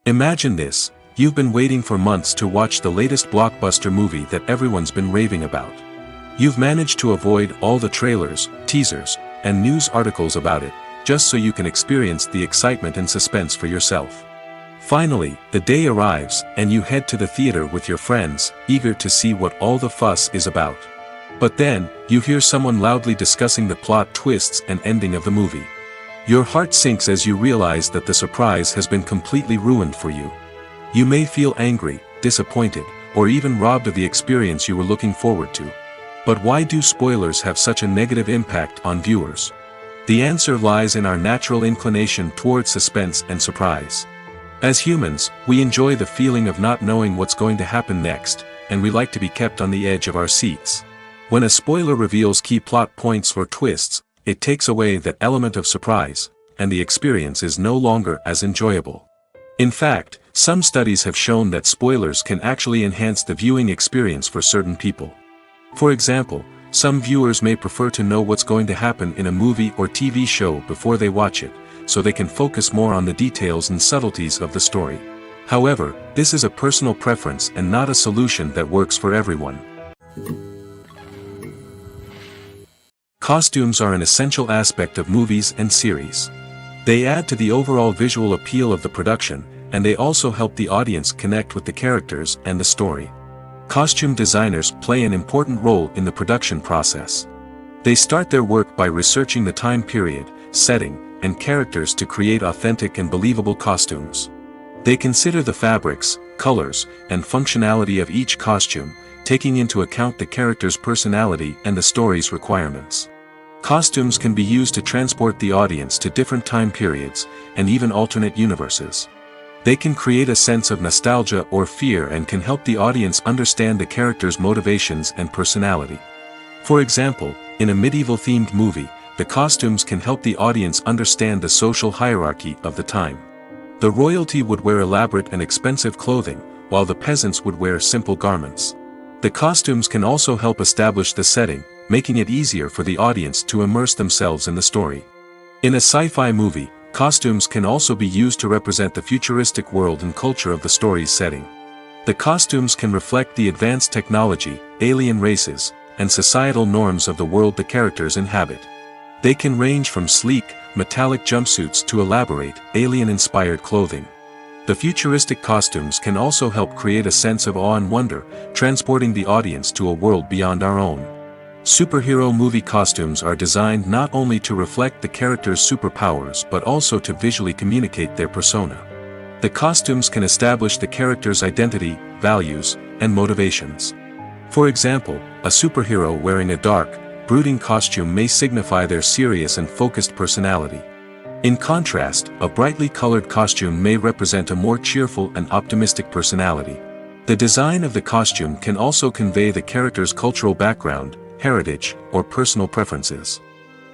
Imagine this: you've been waiting for months to watch the latest blockbuster movie that everyone's been raving about. You've managed to avoid all the trailers, teasers, and news articles about it, just so you can experience the excitement and suspense for yourself. Finally, the day arrives, and you head to the theater with your friends, eager to see what all the fuss is about. But then, you hear someone loudly discussing the plot twists and ending of the movie. Your heart sinks as you realize that the surprise has been completely ruined for you. You may feel angry, disappointed, or even robbed of the experience you were looking forward to. But why do spoilers have such a negative impact on viewers? The answer lies in our natural inclination towards suspense and surprise. As humans, we enjoy the feeling of not knowing what's going to happen next, and we like to be kept on the edge of our seats. When a spoiler reveals key plot points or twists, it takes away that element of surprise, and the experience is no longer as enjoyable. In fact, some studies have shown that spoilers can actually enhance the viewing experience for certain people. For example, some viewers may prefer to know what's going to happen in a movie or TV show before they watch it, so they can focus more on the details and subtleties of the story. However, this is a personal preference and not a solution that works for everyone. Costumes are an essential aspect of movies and series. They add to the overall visual appeal of the production, and they also help the audience connect with the characters and the story. Costume designers play an important role in the production process. They start their work by researching the time period, setting, and characters to create authentic and believable costumes. They consider the fabrics, colors, and functionality of each costume, taking into account the character's personality and the story's requirements. Costumes can be used to transport the audience to different time periods, and even alternate universes. They can create a sense of nostalgia or fear and can help the audience understand the character's motivations and personality. For example, in a medieval-themed movie, the costumes can help the audience understand the social hierarchy of the time. The royalty would wear elaborate and expensive clothing, while the peasants would wear simple garments. The costumes can also help establish the setting, making it easier for the audience to immerse themselves in the story. In a sci-fi movie, costumes can also be used to represent the futuristic world and culture of the story's setting. The costumes can reflect the advanced technology, alien races, and societal norms of the world the characters inhabit. They can range from sleek, metallic jumpsuits to elaborate, alien-inspired clothing. The futuristic costumes can also help create a sense of awe and wonder, transporting the audience to a world beyond our own. Superhero movie costumes are designed not only to reflect the character's superpowers but also to visually communicate their persona. The costumes can establish the character's identity, values, and motivations. For example, a superhero wearing a dark, brooding costume may signify their serious and focused personality. In contrast, a brightly colored costume may represent a more cheerful and optimistic personality. The design of the costume can also convey the character's cultural background, heritage, or personal preferences.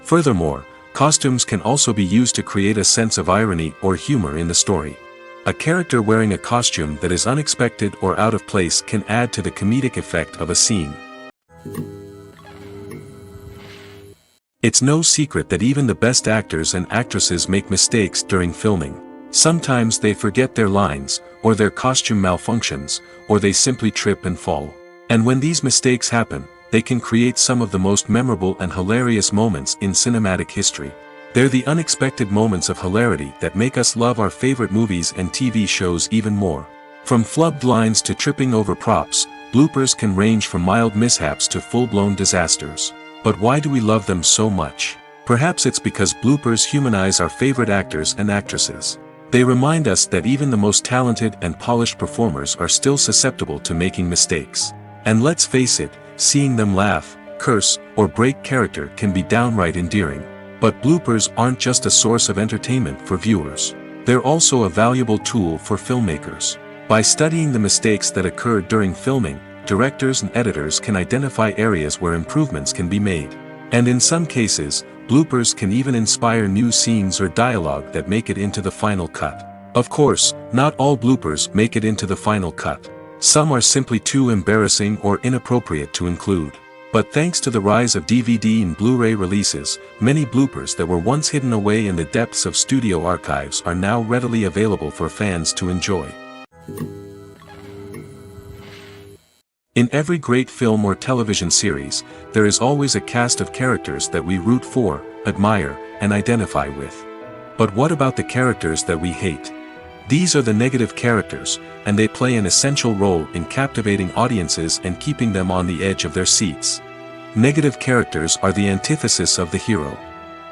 Furthermore, costumes can also be used to create a sense of irony or humor in the story. A character wearing a costume that is unexpected or out of place can add to the comedic effect of a scene. It's no secret that even the best actors and actresses make mistakes during filming. Sometimes they forget their lines, or their costume malfunctions, or they simply trip and fall. And when these mistakes happen, they can create some of the most memorable and hilarious moments in cinematic history. They're the unexpected moments of hilarity that make us love our favorite movies and TV shows even more. From flubbed lines to tripping over props, bloopers can range from mild mishaps to full-blown disasters. But why do we love them so much? Perhaps it's because bloopers humanize our favorite actors and actresses. They remind us that even the most talented and polished performers are still susceptible to making mistakes. And let's face it, seeing them laugh, curse, or break character can be downright endearing. But bloopers aren't just a source of entertainment for viewers. They're also a valuable tool for filmmakers. By studying the mistakes that occurred during filming, directors and editors can identify areas where improvements can be made. And in some cases, bloopers can even inspire new scenes or dialogue that make it into the final cut. Of course, not all bloopers make it into the final cut. Some are simply too embarrassing or inappropriate to include. But thanks to the rise of DVD and Blu-ray releases, many bloopers that were once hidden away in the depths of studio archives are now readily available for fans to enjoy. In every great film or television series, there is always a cast of characters that we root for, admire, and identify with. But what about the characters that we hate? These are the negative characters, and they play an essential role in captivating audiences and keeping them on the edge of their seats. Negative characters are the antithesis of the hero.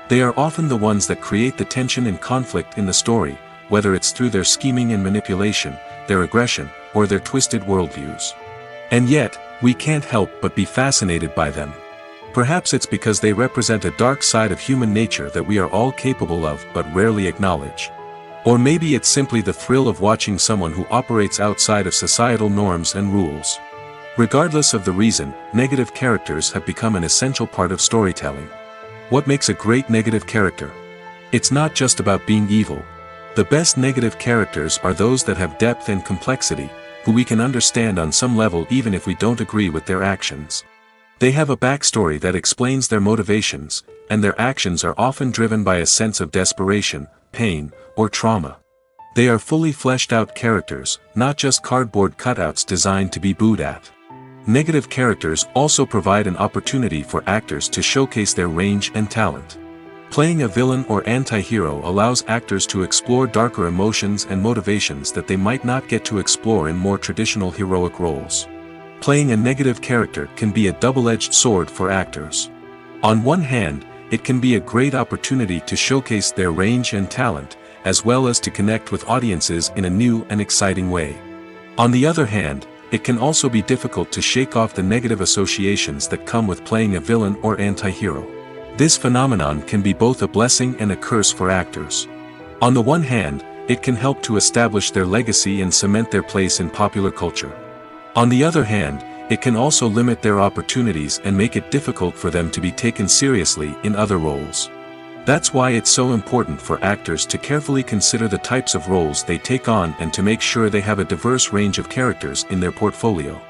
They are often the ones that create the tension and conflict in the story, whether it's through their scheming and manipulation, their aggression, or their twisted worldviews. And yet, we can't help but be fascinated by them. Perhaps it's because they represent a dark side of human nature that we are all capable of but rarely acknowledge. Or maybe it's simply the thrill of watching someone who operates outside of societal norms and rules. Regardless of the reason, negative characters have become an essential part of storytelling. What makes a great negative character? It's not just about being evil. The best negative characters are those that have depth and complexity, who we can understand on some level even if we don't agree with their actions. They have a backstory that explains their motivations, and their actions are often driven by a sense of desperation, pain, or trauma. They are fully fleshed out characters, not just cardboard cutouts designed to be booed at. Negative characters also provide an opportunity for actors to showcase their range and talent. Playing a villain or anti-hero allows actors to explore darker emotions and motivations that they might not get to explore in more traditional heroic roles. Playing a negative character can be a double-edged sword for actors. On one hand, it can be a great opportunity to showcase their range and talent, as well as to connect with audiences in a new and exciting way. On the other hand, it can also be difficult to shake off the negative associations that come with playing a villain or anti-hero. This phenomenon can be both a blessing and a curse for actors. On the one hand, it can help to establish their legacy and cement their place in popular culture. On the other hand, it can also limit their opportunities and make it difficult for them to be taken seriously in other roles. That's why it's so important for actors to carefully consider the types of roles they take on and to make sure they have a diverse range of characters in their portfolio.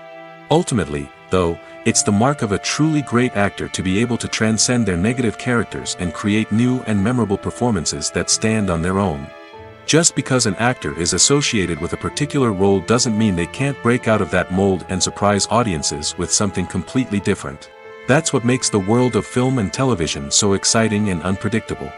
Ultimately, though, it's the mark of a truly great actor to be able to transcend their negative characters and create new and memorable performances that stand on their own. Just because an actor is associated with a particular role doesn't mean they can't break out of that mold and surprise audiences with something completely different. That's what makes the world of film and television so exciting and unpredictable.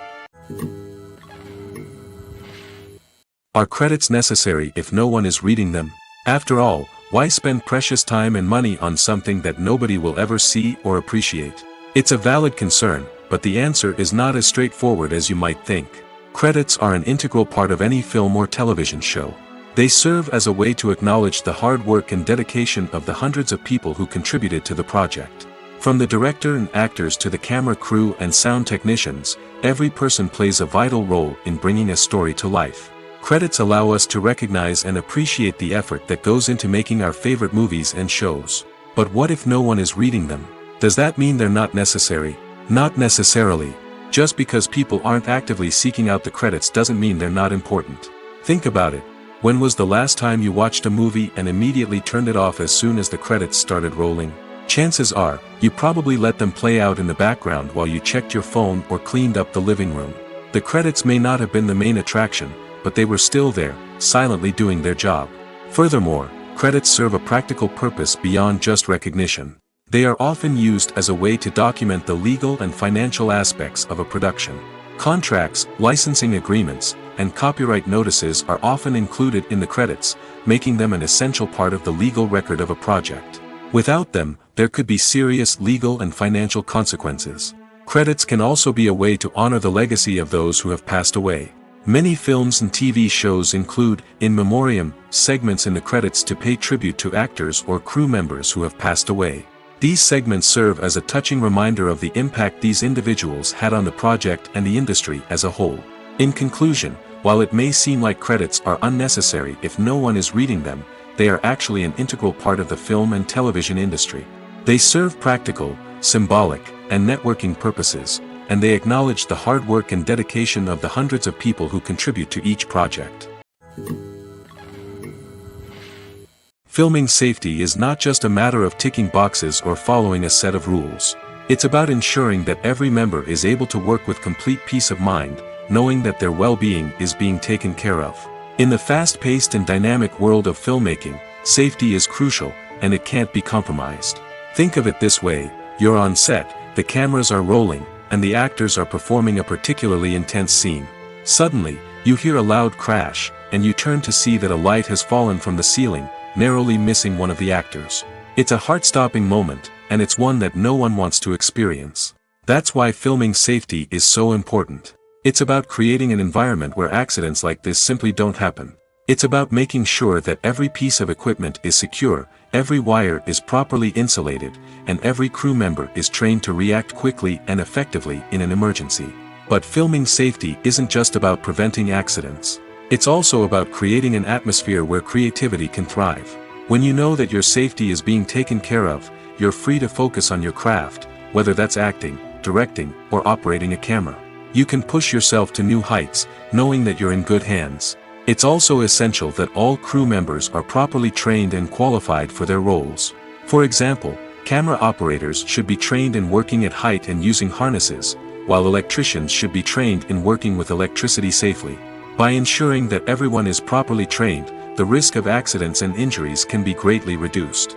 Are credits necessary if no one is reading them? After all, why spend precious time and money on something that nobody will ever see or appreciate? It's a valid concern, but the answer is not as straightforward as you might think. Credits are an integral part of any film or television show. They serve as a way to acknowledge the hard work and dedication of the hundreds of people who contributed to the project. From the director and actors to the camera crew and sound technicians, every person plays a vital role in bringing a story to life. Credits allow us to recognize and appreciate the effort that goes into making our favorite movies and shows. But what if no one is reading them? Does that mean they're not necessary? Not necessarily. Just because people aren't actively seeking out the credits doesn't mean they're not important. Think about it. When was the last time you watched a movie and immediately turned it off as soon as the credits started rolling? Chances are, you probably let them play out in the background while you checked your phone or cleaned up the living room. The credits may not have been the main attraction, but they were still there, silently doing their job. Furthermore, credits serve a practical purpose beyond just recognition. They are often used as a way to document the legal and financial aspects of a production. Contracts, licensing agreements, and copyright notices are often included in the credits, making them an essential part of the legal record of a project. Without them, there could be serious legal and financial consequences. Credits can also be a way to honor the legacy of those who have passed away. Many films and TV shows include in memoriam segments in the credits to pay tribute to actors or crew members who have passed away. These segments serve as a touching reminder of the impact these individuals had on the project and the industry as a whole. In conclusion, while it may seem like credits are unnecessary if no one is reading them, they are actually an integral part of the film and television industry. They serve practical, symbolic, and networking purposes, and they acknowledge the hard work and dedication of the hundreds of people who contribute to each project. Filming safety is not just a matter of ticking boxes or following a set of rules. It's about ensuring that every member is able to work with complete peace of mind, knowing that their well-being is being taken care of. In the fast-paced and dynamic world of filmmaking, safety is crucial, and it can't be compromised. Think of it this way: you're on set, the cameras are rolling, and the actors are performing a particularly intense scene. Suddenly, you hear a loud crash, and you turn to see that a light has fallen from the ceiling, narrowly missing one of the actors. It's a heart-stopping moment, and it's one that no one wants to experience. That's why filming safety is so important. It's about creating an environment where accidents like this simply don't happen. It's about making sure that every piece of equipment is secure, every wire is properly insulated, and every crew member is trained to react quickly and effectively in an emergency. But filming safety isn't just about preventing accidents. It's also about creating an atmosphere where creativity can thrive. When you know that your safety is being taken care of, you're free to focus on your craft, whether that's acting, directing, or operating a camera. You can push yourself to new heights, knowing that you're in good hands. It's also essential that all crew members are properly trained and qualified for their roles. For example, camera operators should be trained in working at height and using harnesses, while electricians should be trained in working with electricity safely. By ensuring that everyone is properly trained, the risk of accidents and injuries can be greatly reduced.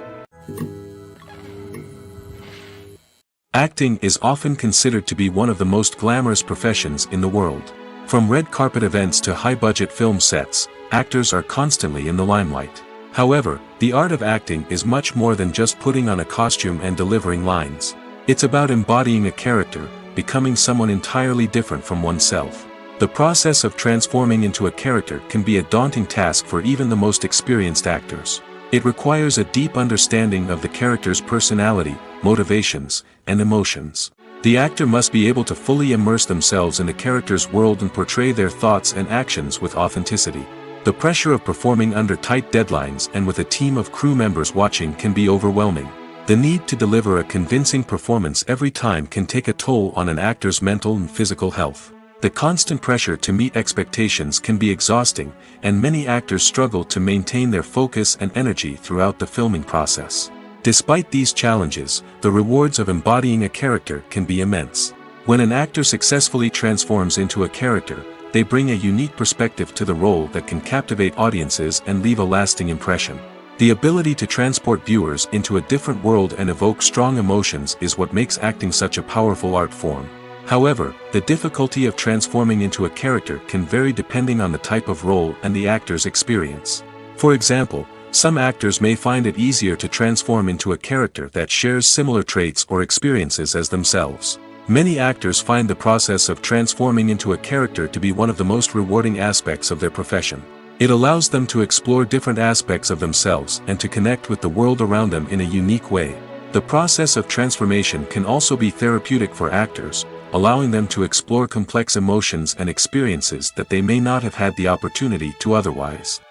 Acting is often considered to be one of the most glamorous professions in the world. From red carpet events to high-budget film sets, actors are constantly in the limelight. However, the art of acting is much more than just putting on a costume and delivering lines. It's about embodying a character, becoming someone entirely different from oneself. The process of transforming into a character can be a daunting task for even the most experienced actors. It requires a deep understanding of the character's personality, motivations, and emotions. The actor must be able to fully immerse themselves in the character's world and portray their thoughts and actions with authenticity. The pressure of performing under tight deadlines and with a team of crew members watching can be overwhelming. The need to deliver a convincing performance every time can take a toll on an actor's mental and physical health. The constant pressure to meet expectations can be exhausting, and many actors struggle to maintain their focus and energy throughout the filming process. Despite these challenges, the rewards of embodying a character can be immense. When an actor successfully transforms into a character, they bring a unique perspective to the role that can captivate audiences and leave a lasting impression. The ability to transport viewers into a different world and evoke strong emotions is what makes acting such a powerful art form. However, the difficulty of transforming into a character can vary depending on the type of role and the actor's experience. For example, some actors may find it easier to transform into a character that shares similar traits or experiences as themselves. Many actors find the process of transforming into a character to be one of the most rewarding aspects of their profession. It allows them to explore different aspects of themselves and to connect with the world around them in a unique way. The process of transformation can also be therapeutic for actors, allowing them to explore complex emotions and experiences that they may not have had the opportunity to otherwise.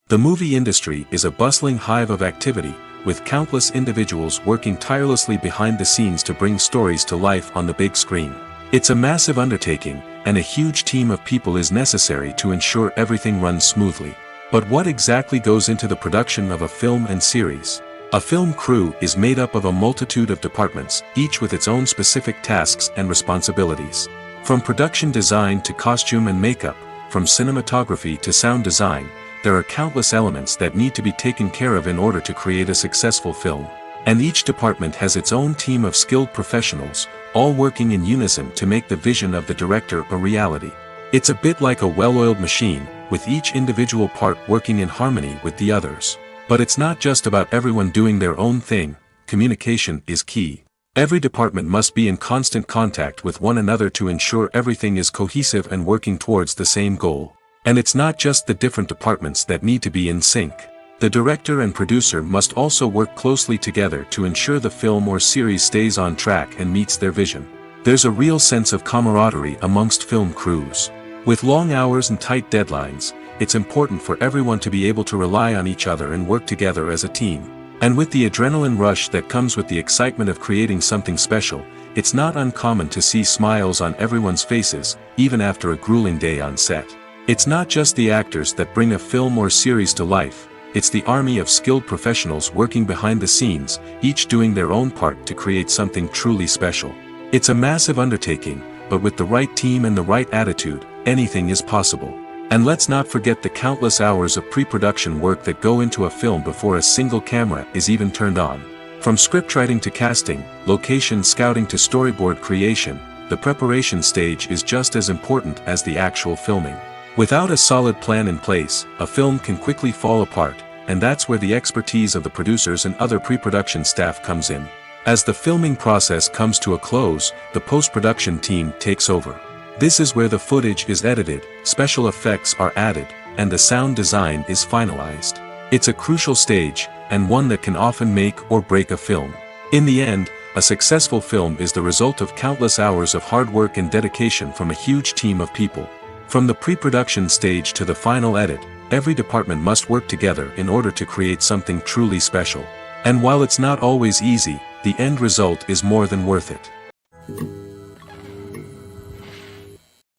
The movie industry is a bustling hive of activity, with countless individuals working tirelessly behind the scenes to bring stories to life on the big screen. It's a massive undertaking, and a huge team of people is necessary to ensure everything runs smoothly. But what exactly goes into the production of a film and series? A film crew is made up of a multitude of departments, each with its own specific tasks and responsibilities. From production design to costume and makeup, from cinematography to sound design, there are countless elements that need to be taken care of in order to create a successful film. And each department has its own team of skilled professionals, all working in unison to make the vision of the director a reality. It's a bit like a well-oiled machine, with each individual part working in harmony with the others. But it's not just about everyone doing their own thing. Communication is key. Every department must be in constant contact with one another to ensure everything is cohesive and working towards the same goal. And it's not just the different departments that need to be in sync. The director and producer must also work closely together to ensure the film or series stays on track and meets their vision. There's a real sense of camaraderie amongst film crews. With long hours and tight deadlines, it's important for everyone to be able to rely on each other and work together as a team. And with the adrenaline rush that comes with the excitement of creating something special, it's not uncommon to see smiles on everyone's faces, even after a grueling day on set. It's not just the actors that bring a film or series to life, it's the army of skilled professionals working behind the scenes, each doing their own part to create something truly special. It's a massive undertaking, but with the right team and the right attitude, anything is possible. And let's not forget the countless hours of pre-production work that go into a film before a single camera is even turned on. From scriptwriting to casting, location scouting to storyboard creation, the preparation stage is just as important as the actual filming. Without a solid plan in place, a film can quickly fall apart, and that's where the expertise of the producers and other pre-production staff comes in. As the filming process comes to a close, the post-production team takes over. This is where the footage is edited, special effects are added, and the sound design is finalized. It's a crucial stage, and one that can often make or break a film. In the end, a successful film is the result of countless hours of hard work and dedication from a huge team of people. From the pre-production stage to the final edit, every department must work together in order to create something truly special. And while it's not always easy, the end result is more than worth it.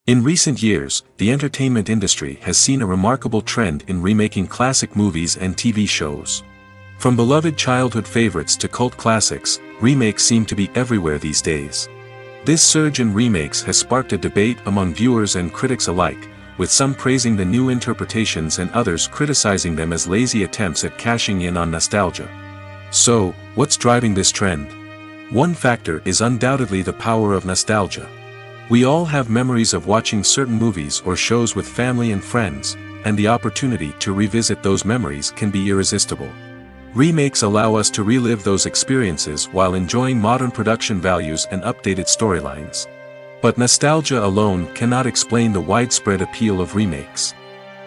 In recent years, the entertainment industry has seen a remarkable trend in remaking classic movies and TV shows. From beloved childhood favorites to cult classics, remakes seem to be everywhere these days. This surge in remakes has sparked a debate among viewers and critics alike, with some praising the new interpretations and others criticizing them as lazy attempts at cashing in on nostalgia. So, what's driving this trend? One factor is undoubtedly the power of nostalgia. We all have memories of watching certain movies or shows with family and friends, and the opportunity to revisit those memories can be irresistible. Remakes allow us to relive those experiences while enjoying modern production values and updated storylines. But nostalgia alone cannot explain the widespread appeal of remakes.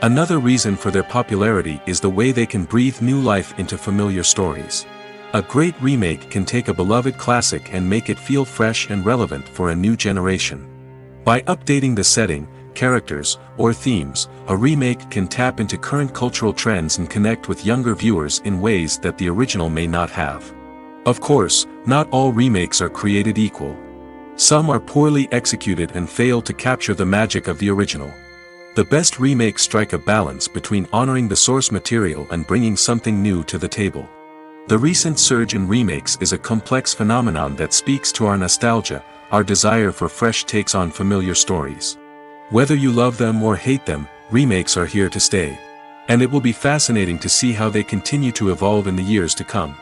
Another reason for their popularity is the way they can breathe new life into familiar stories. A great remake can take a beloved classic and make it feel fresh and relevant for a new generation. By updating the setting, characters, or themes, a remake can tap into current cultural trends and connect with younger viewers in ways that the original may not have. Of course, not all remakes are created equal. Some are poorly executed and fail to capture the magic of the original. The best remakes strike a balance between honoring the source material and bringing something new to the table. The recent surge in remakes is a complex phenomenon that speaks to our nostalgia, our desire for fresh takes on familiar stories. Whether you love them or hate them, remakes are here to stay. And it will be fascinating to see how they continue to evolve in the years to come.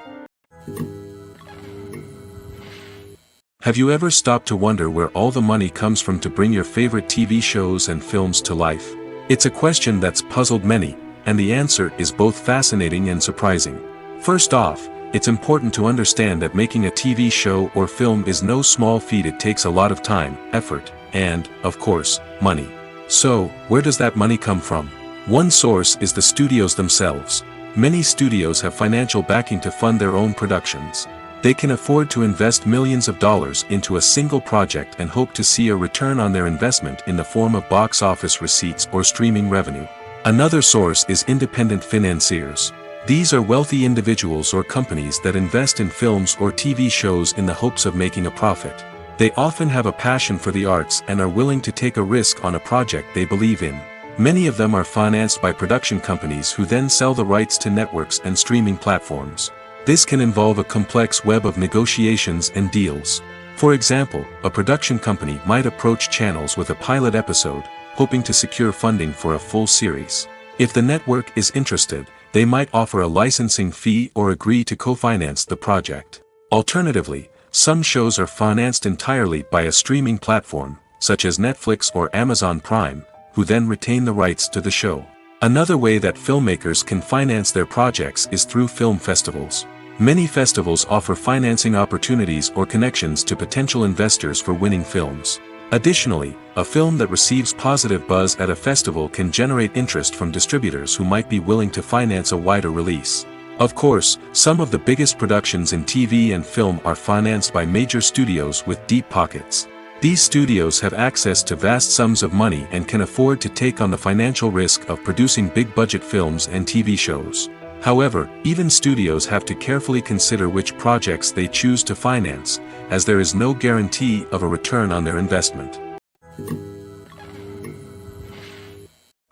Have you ever stopped to wonder where all the money comes from to bring your favorite TV shows and films to life? It's a question that's puzzled many, and the answer is both fascinating and surprising. First off, it's important to understand that making a TV show or film is no small feat. It takes a lot of time, effort, and, of course, money. So, where does that money come from? One source is the studios themselves. Many studios have financial backing to fund their own productions. They can afford to invest millions of dollars into a single project and hope to see a return on their investment in the form of box office receipts or streaming revenue. Another source is independent financiers. These are wealthy individuals or companies that invest in films or TV shows in the hopes of making a profit. They often have a passion for the arts and are willing to take a risk on a project they believe in. Many of them are financed by production companies who then sell the rights to networks and streaming platforms. This can involve a complex web of negotiations and deals. For example, a production company might approach channels with a pilot episode, hoping to secure funding for a full series. If the network is interested, they might offer a licensing fee or agree to co-finance the project. Alternatively, some shows are financed entirely by a streaming platform, such as Netflix or Amazon Prime, who then retain the rights to the show. Another way that filmmakers can finance their projects is through film festivals. Many festivals offer financing opportunities or connections to potential investors for winning films. Additionally, a film that receives positive buzz at a festival can generate interest from distributors who might be willing to finance a wider release. Of course, some of the biggest productions in TV and film are financed by major studios with deep pockets. These studios have access to vast sums of money and can afford to take on the financial risk of producing big-budget films and TV shows. However, even studios have to carefully consider which projects they choose to finance, as there is no guarantee of a return on their investment.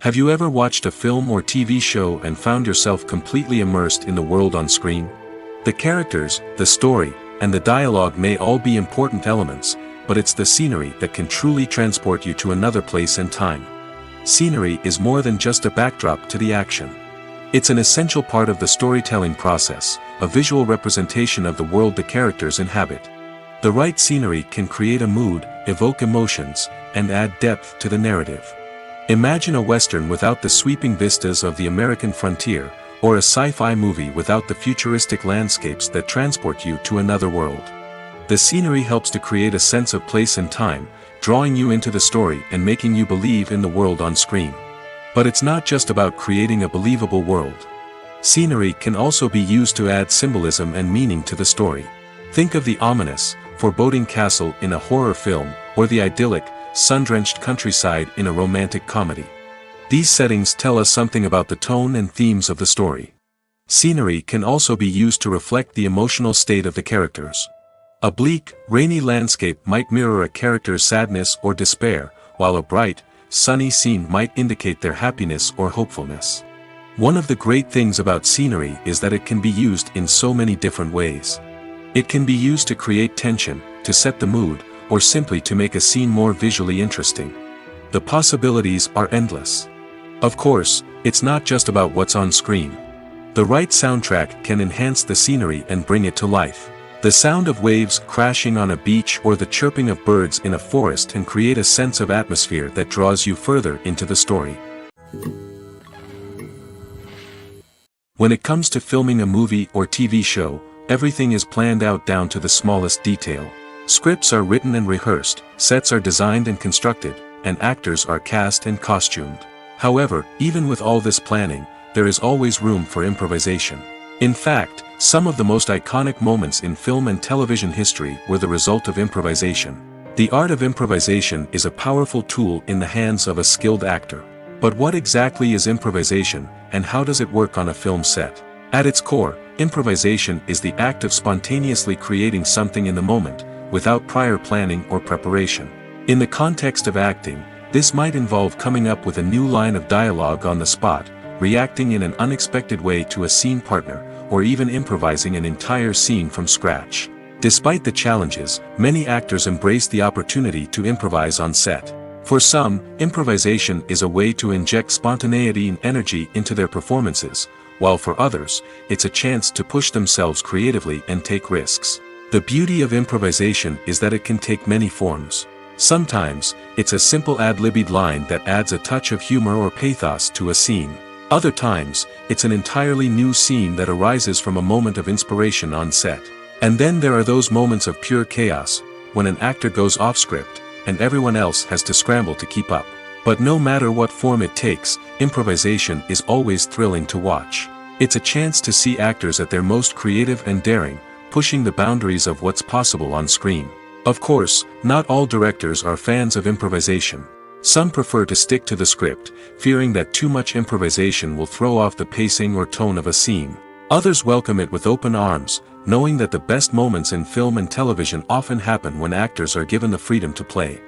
Have you ever watched a film or TV show and found yourself completely immersed in the world on screen? The characters, the story, and the dialogue may all be important elements, but it's the scenery that can truly transport you to another place and time. Scenery is more than just a backdrop to the action. It's an essential part of the storytelling process, a visual representation of the world the characters inhabit. The right scenery can create a mood, evoke emotions, and add depth to the narrative. Imagine a Western without the sweeping vistas of the American frontier, or a sci-fi movie without the futuristic landscapes that transport you to another world. The scenery helps to create a sense of place and time, drawing you into the story and making you believe in the world on screen. But it's not just about creating a believable world. Scenery can also be used to add symbolism and meaning to the story. Think of the ominous, foreboding castle in a horror film, or the idyllic, sun-drenched countryside in a romantic comedy. These settings tell us something about the tone and themes of the story. Scenery can also be used to reflect the emotional state of the characters. A bleak, rainy landscape might mirror a character's sadness or despair, while a bright, sunny scene might indicate their happiness or hopefulness. One of the great things about scenery is that it can be used in so many different ways. It can be used to create tension, to set the mood, or simply to make a scene more visually interesting. The possibilities are endless. Of course, it's not just about what's on screen. The right soundtrack can enhance the scenery and bring it to life. The sound of waves crashing on a beach or the chirping of birds in a forest can create a sense of atmosphere that draws you further into the story. When it comes to filming a movie or TV show, everything is planned out down to the smallest detail. Scripts are written and rehearsed, sets are designed and constructed, and actors are cast and costumed. However, even with all this planning, there is always room for improvisation. In fact, some of the most iconic moments in film and television history were the result of improvisation. The art of improvisation is a powerful tool in the hands of a skilled actor. But what exactly is improvisation, and how does it work on a film set? At its core, improvisation is the act of spontaneously creating something in the moment, without prior planning or preparation. In the context of acting, this might involve coming up with a new line of dialogue on the spot, reacting in an unexpected way to a scene partner, or even improvising an entire scene from scratch. Despite the challenges, many actors embrace the opportunity to improvise on set. For some, improvisation is a way to inject spontaneity and energy into their performances, while for others, it's a chance to push themselves creatively and take risks. The beauty of improvisation is that it can take many forms. Sometimes, it's a simple ad-libbed line that adds a touch of humor or pathos to a scene. Other times, it's an entirely new scene that arises from a moment of inspiration on set. And then there are those moments of pure chaos, when an actor goes off script, and everyone else has to scramble to keep up. But no matter what form it takes, improvisation is always thrilling to watch. It's a chance to see actors at their most creative and daring, pushing the boundaries of what's possible on screen. Of course, not all directors are fans of improvisation. Some prefer to stick to the script, fearing that too much improvisation will throw off the pacing or tone of a scene. Others welcome it with open arms, knowing that the best moments in film and television often happen when actors are given the freedom to play.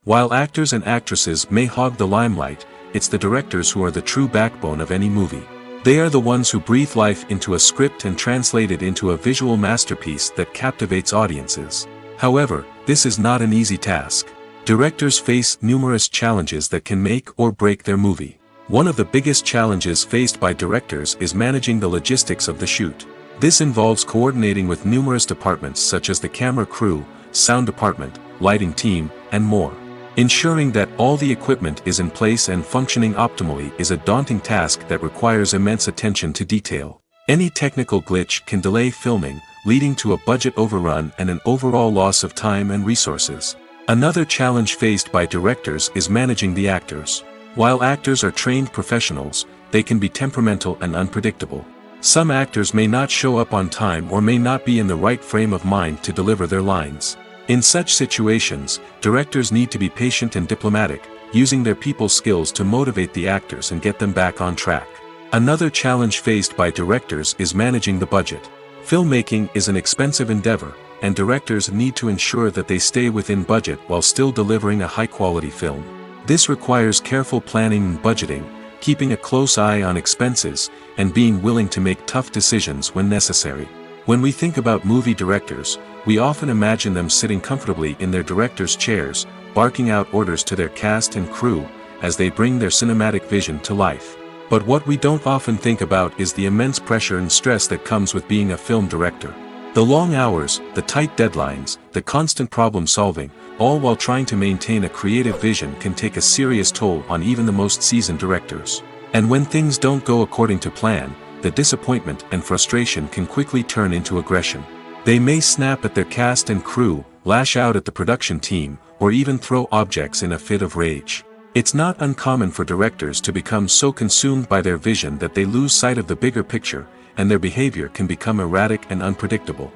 While actors and actresses may hog the limelight, it's the directors who are the true backbone of any movie. They are the ones who breathe life into a script and translate it into a visual masterpiece that captivates audiences. However, this is not an easy task. Directors face numerous challenges that can make or break their movie. One of the biggest challenges faced by directors is managing the logistics of the shoot. This involves coordinating with numerous departments such as the camera crew, sound department, lighting team, and more. Ensuring that all the equipment is in place and functioning optimally is a daunting task that requires immense attention to detail. Any technical glitch can delay filming, leading to a budget overrun and an overall loss of time and resources. Another challenge faced by directors is managing the actors. While actors are trained professionals, they can be temperamental and unpredictable. Some actors may not show up on time or may not be in the right frame of mind to deliver their lines. In such situations, directors need to be patient and diplomatic, using their people skills to motivate the actors and get them back on track. Another challenge faced by directors is managing the budget. Filmmaking is an expensive endeavor, and directors need to ensure that they stay within budget while still delivering a high-quality film. This requires careful planning and budgeting, keeping a close eye on expenses, and being willing to make tough decisions when necessary. When we think about movie directors, we often imagine them sitting comfortably in their director's chairs, barking out orders to their cast and crew, as they bring their cinematic vision to life. But what we don't often think about is the immense pressure and stress that comes with being a film director. The long hours, the tight deadlines, the constant problem solving, all while trying to maintain a creative vision can take a serious toll on even the most seasoned directors. And when things don't go according to plan, the disappointment and frustration can quickly turn into aggression. They may snap at their cast and crew, lash out at the production team, or even throw objects in a fit of rage. It's not uncommon for directors to become so consumed by their vision that they lose sight of the bigger picture, and their behavior can become erratic and unpredictable.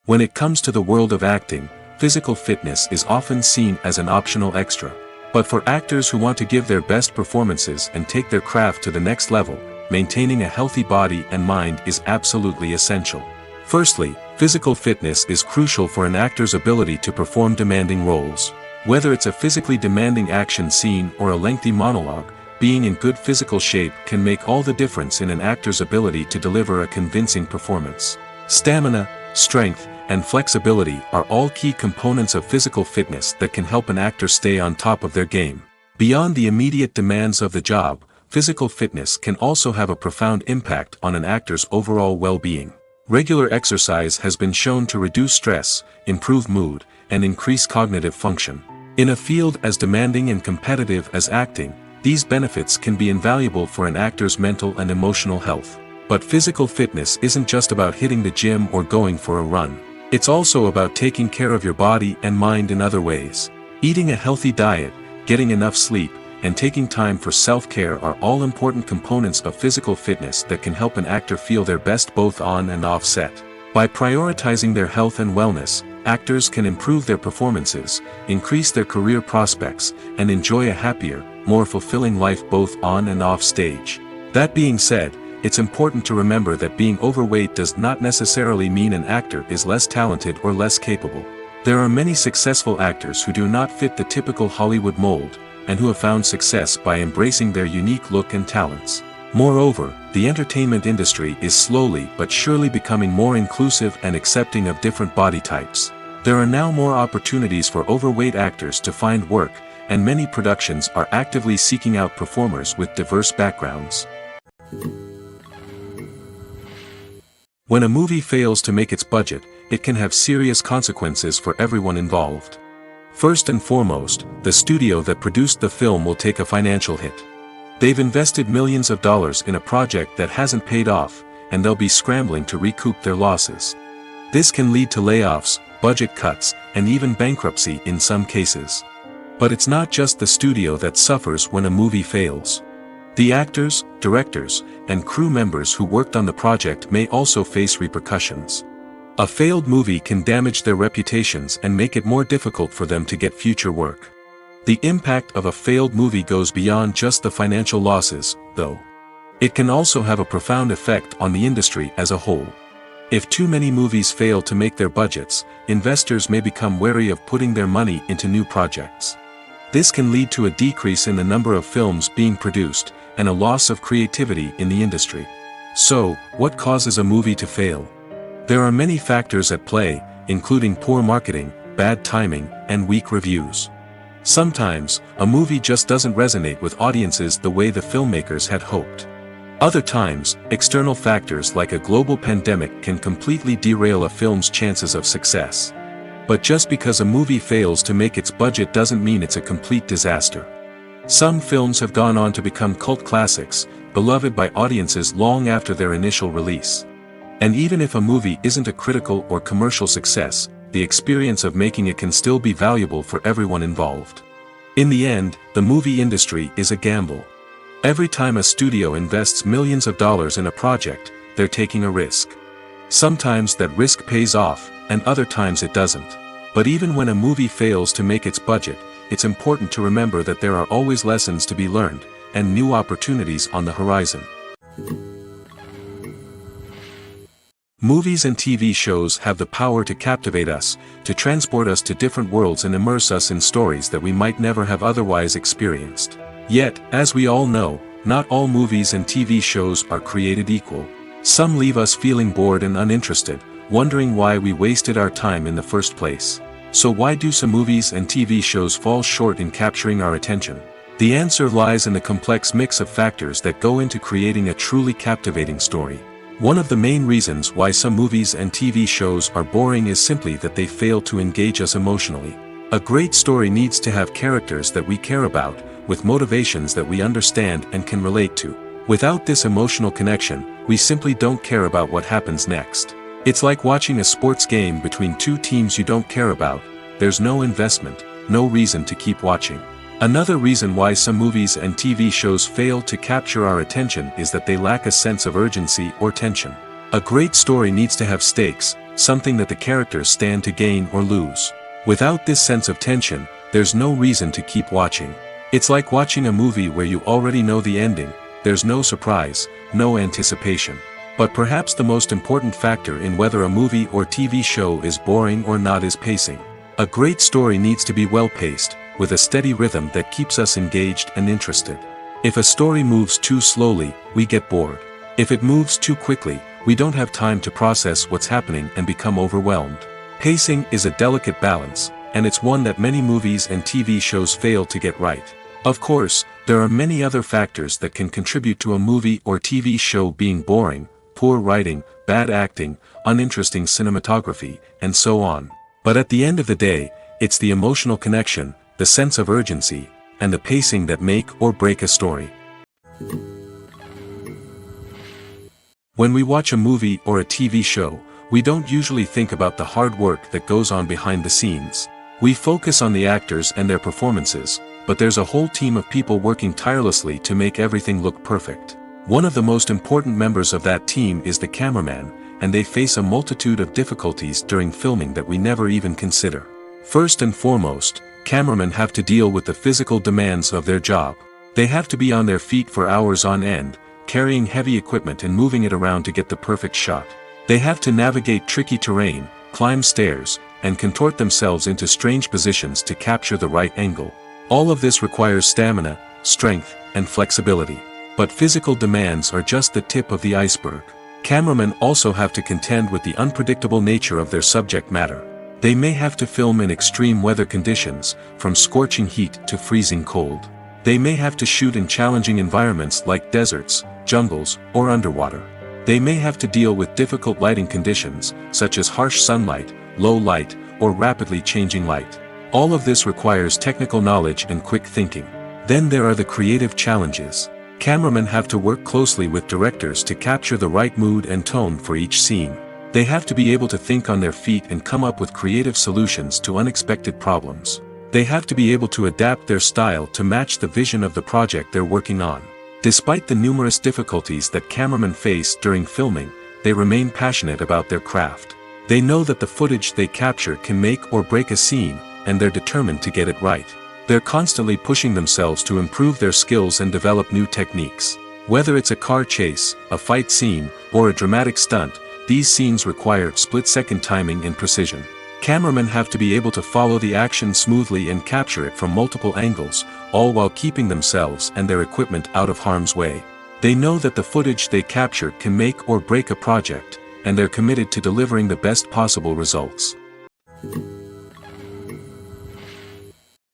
When it comes to the world of acting, physical fitness is often seen as an optional extra. But for actors who want to give their best performances and take their craft to the next level, maintaining a healthy body and mind is absolutely essential. Firstly, physical fitness is crucial for an actor's ability to perform demanding roles. Whether it's a physically demanding action scene or a lengthy monologue, being in good physical shape can make all the difference in an actor's ability to deliver a convincing performance. Stamina, strength, and flexibility are all key components of physical fitness that can help an actor stay on top of their game. Beyond the immediate demands of the job, physical fitness can also have a profound impact on an actor's overall well-being. Regular exercise has been shown to reduce stress, improve mood, and increase cognitive function. In a field as demanding and competitive as acting, these benefits can be invaluable for an actor's mental and emotional health. But physical fitness isn't just about hitting the gym or going for a run. It's also about taking care of your body and mind in other ways. Eating a healthy diet, getting enough sleep, and taking time for self-care are all important components of physical fitness that can help an actor feel their best both on and off set. By prioritizing their health and wellness, actors can improve their performances, increase their career prospects, and enjoy a happier, more fulfilling life both on and off stage. That being said, it's important to remember that being overweight does not necessarily mean an actor is less talented or less capable. There are many successful actors who do not fit the typical Hollywood mold, and who have found success by embracing their unique look and talents. Moreover, the entertainment industry is slowly but surely becoming more inclusive and accepting of different body types. There are now more opportunities for overweight actors to find work, and many productions are actively seeking out performers with diverse backgrounds. When a movie fails to make its budget, it can have serious consequences for everyone involved. First and foremost, the studio that produced the film will take a financial hit. They've invested millions of dollars in a project that hasn't paid off, and they'll be scrambling to recoup their losses. This can lead to layoffs, budget cuts, and even bankruptcy in some cases. But it's not just the studio that suffers when a movie fails. The actors, directors, and crew members who worked on the project may also face repercussions. A failed movie can damage their reputations and make it more difficult for them to get future work. The impact of a failed movie goes beyond just the financial losses, though. It can also have a profound effect on the industry as a whole. If too many movies fail to make their budgets, investors may become wary of putting their money into new projects. This can lead to a decrease in the number of films being produced, and a loss of creativity in the industry. So, what causes a movie to fail? There are many factors at play, including poor marketing, bad timing, and weak reviews. Sometimes, a movie just doesn't resonate with audiences the way the filmmakers had hoped. Other times, external factors like a global pandemic can completely derail a film's chances of success. But just because a movie fails to make its budget doesn't mean it's a complete disaster. Some films have gone on to become cult classics, beloved by audiences long after their initial release. And even if a movie isn't a critical or commercial success, the experience of making it can still be valuable for everyone involved. In the end, the movie industry is a gamble. Every time a studio invests millions of dollars in a project, they're taking a risk. Sometimes that risk pays off, and other times it doesn't. But even when a movie fails to make its budget, it's important to remember that there are always lessons to be learned, and new opportunities on the horizon. Movies and TV shows have the power to captivate us, to transport us to different worlds and immerse us in stories that we might never have otherwise experienced. Yet, as we all know, not all movies and TV shows are created equal. Some leave us feeling bored and uninterested, wondering why we wasted our time in the first place. So why do some movies and TV shows fall short in capturing our attention? The answer lies in the complex mix of factors that go into creating a truly captivating story. One of the main reasons why some movies and TV shows are boring is simply that they fail to engage us emotionally. A great story needs to have characters that we care about, with motivations that we understand and can relate to. Without this emotional connection, we simply don't care about what happens next. It's like watching a sports game between two teams you don't care about. There's no investment, no reason to keep watching. Another reason why some movies and TV shows fail to capture our attention is that they lack a sense of urgency or tension. A great story needs to have stakes, something that the characters stand to gain or lose. Without this sense of tension, there's no reason to keep watching. It's like watching a movie where you already know the ending. There's no surprise, no anticipation. But perhaps the most important factor in whether a movie or TV show is boring or not is pacing. A great story needs to be well-paced, with a steady rhythm that keeps us engaged and interested. If a story moves too slowly, we get bored. If it moves too quickly, we don't have time to process what's happening and become overwhelmed. Pacing is a delicate balance, and it's one that many movies and TV shows fail to get right. Of course, there are many other factors that can contribute to a movie or TV show being boring: poor writing, bad acting, uninteresting cinematography, and so on. But at the end of the day, it's the emotional connection, the sense of urgency, and the pacing that make or break a story. When we watch a movie or a TV show, we don't usually think about the hard work that goes on behind the scenes. We focus on the actors and their performances, but there's a whole team of people working tirelessly to make everything look perfect. One of the most important members of that team is the cameraman, and they face a multitude of difficulties during filming that we never even consider. First and foremost, cameramen have to deal with the physical demands of their job. They have to be on their feet for hours on end, carrying heavy equipment and moving it around to get the perfect shot. They have to navigate tricky terrain, climb stairs, and contort themselves into strange positions to capture the right angle. All of this requires stamina, strength, and flexibility. But physical demands are just the tip of the iceberg. Cameramen also have to contend with the unpredictable nature of their subject matter. They may have to film in extreme weather conditions, from scorching heat to freezing cold. They may have to shoot in challenging environments like deserts, jungles, or underwater. They may have to deal with difficult lighting conditions, such as harsh sunlight, low light, or rapidly changing light. All of this requires technical knowledge and quick thinking. Then there are the creative challenges. Cameramen have to work closely with directors to capture the right mood and tone for each scene. They have to be able to think on their feet and come up with creative solutions to unexpected problems. They have to be able to adapt their style to match the vision of the project they're working on. Despite the numerous difficulties that cameramen face during filming, they remain passionate about their craft. They know that the footage they capture can make or break a scene, and they're determined to get it right. They're constantly pushing themselves to improve their skills and develop new techniques. Whether it's a car chase, a fight scene, or a dramatic stunt, these scenes require split-second timing and precision. Cameramen have to be able to follow the action smoothly and capture it from multiple angles, all while keeping themselves and their equipment out of harm's way. They know that the footage they capture can make or break a project, and they're committed to delivering the best possible results.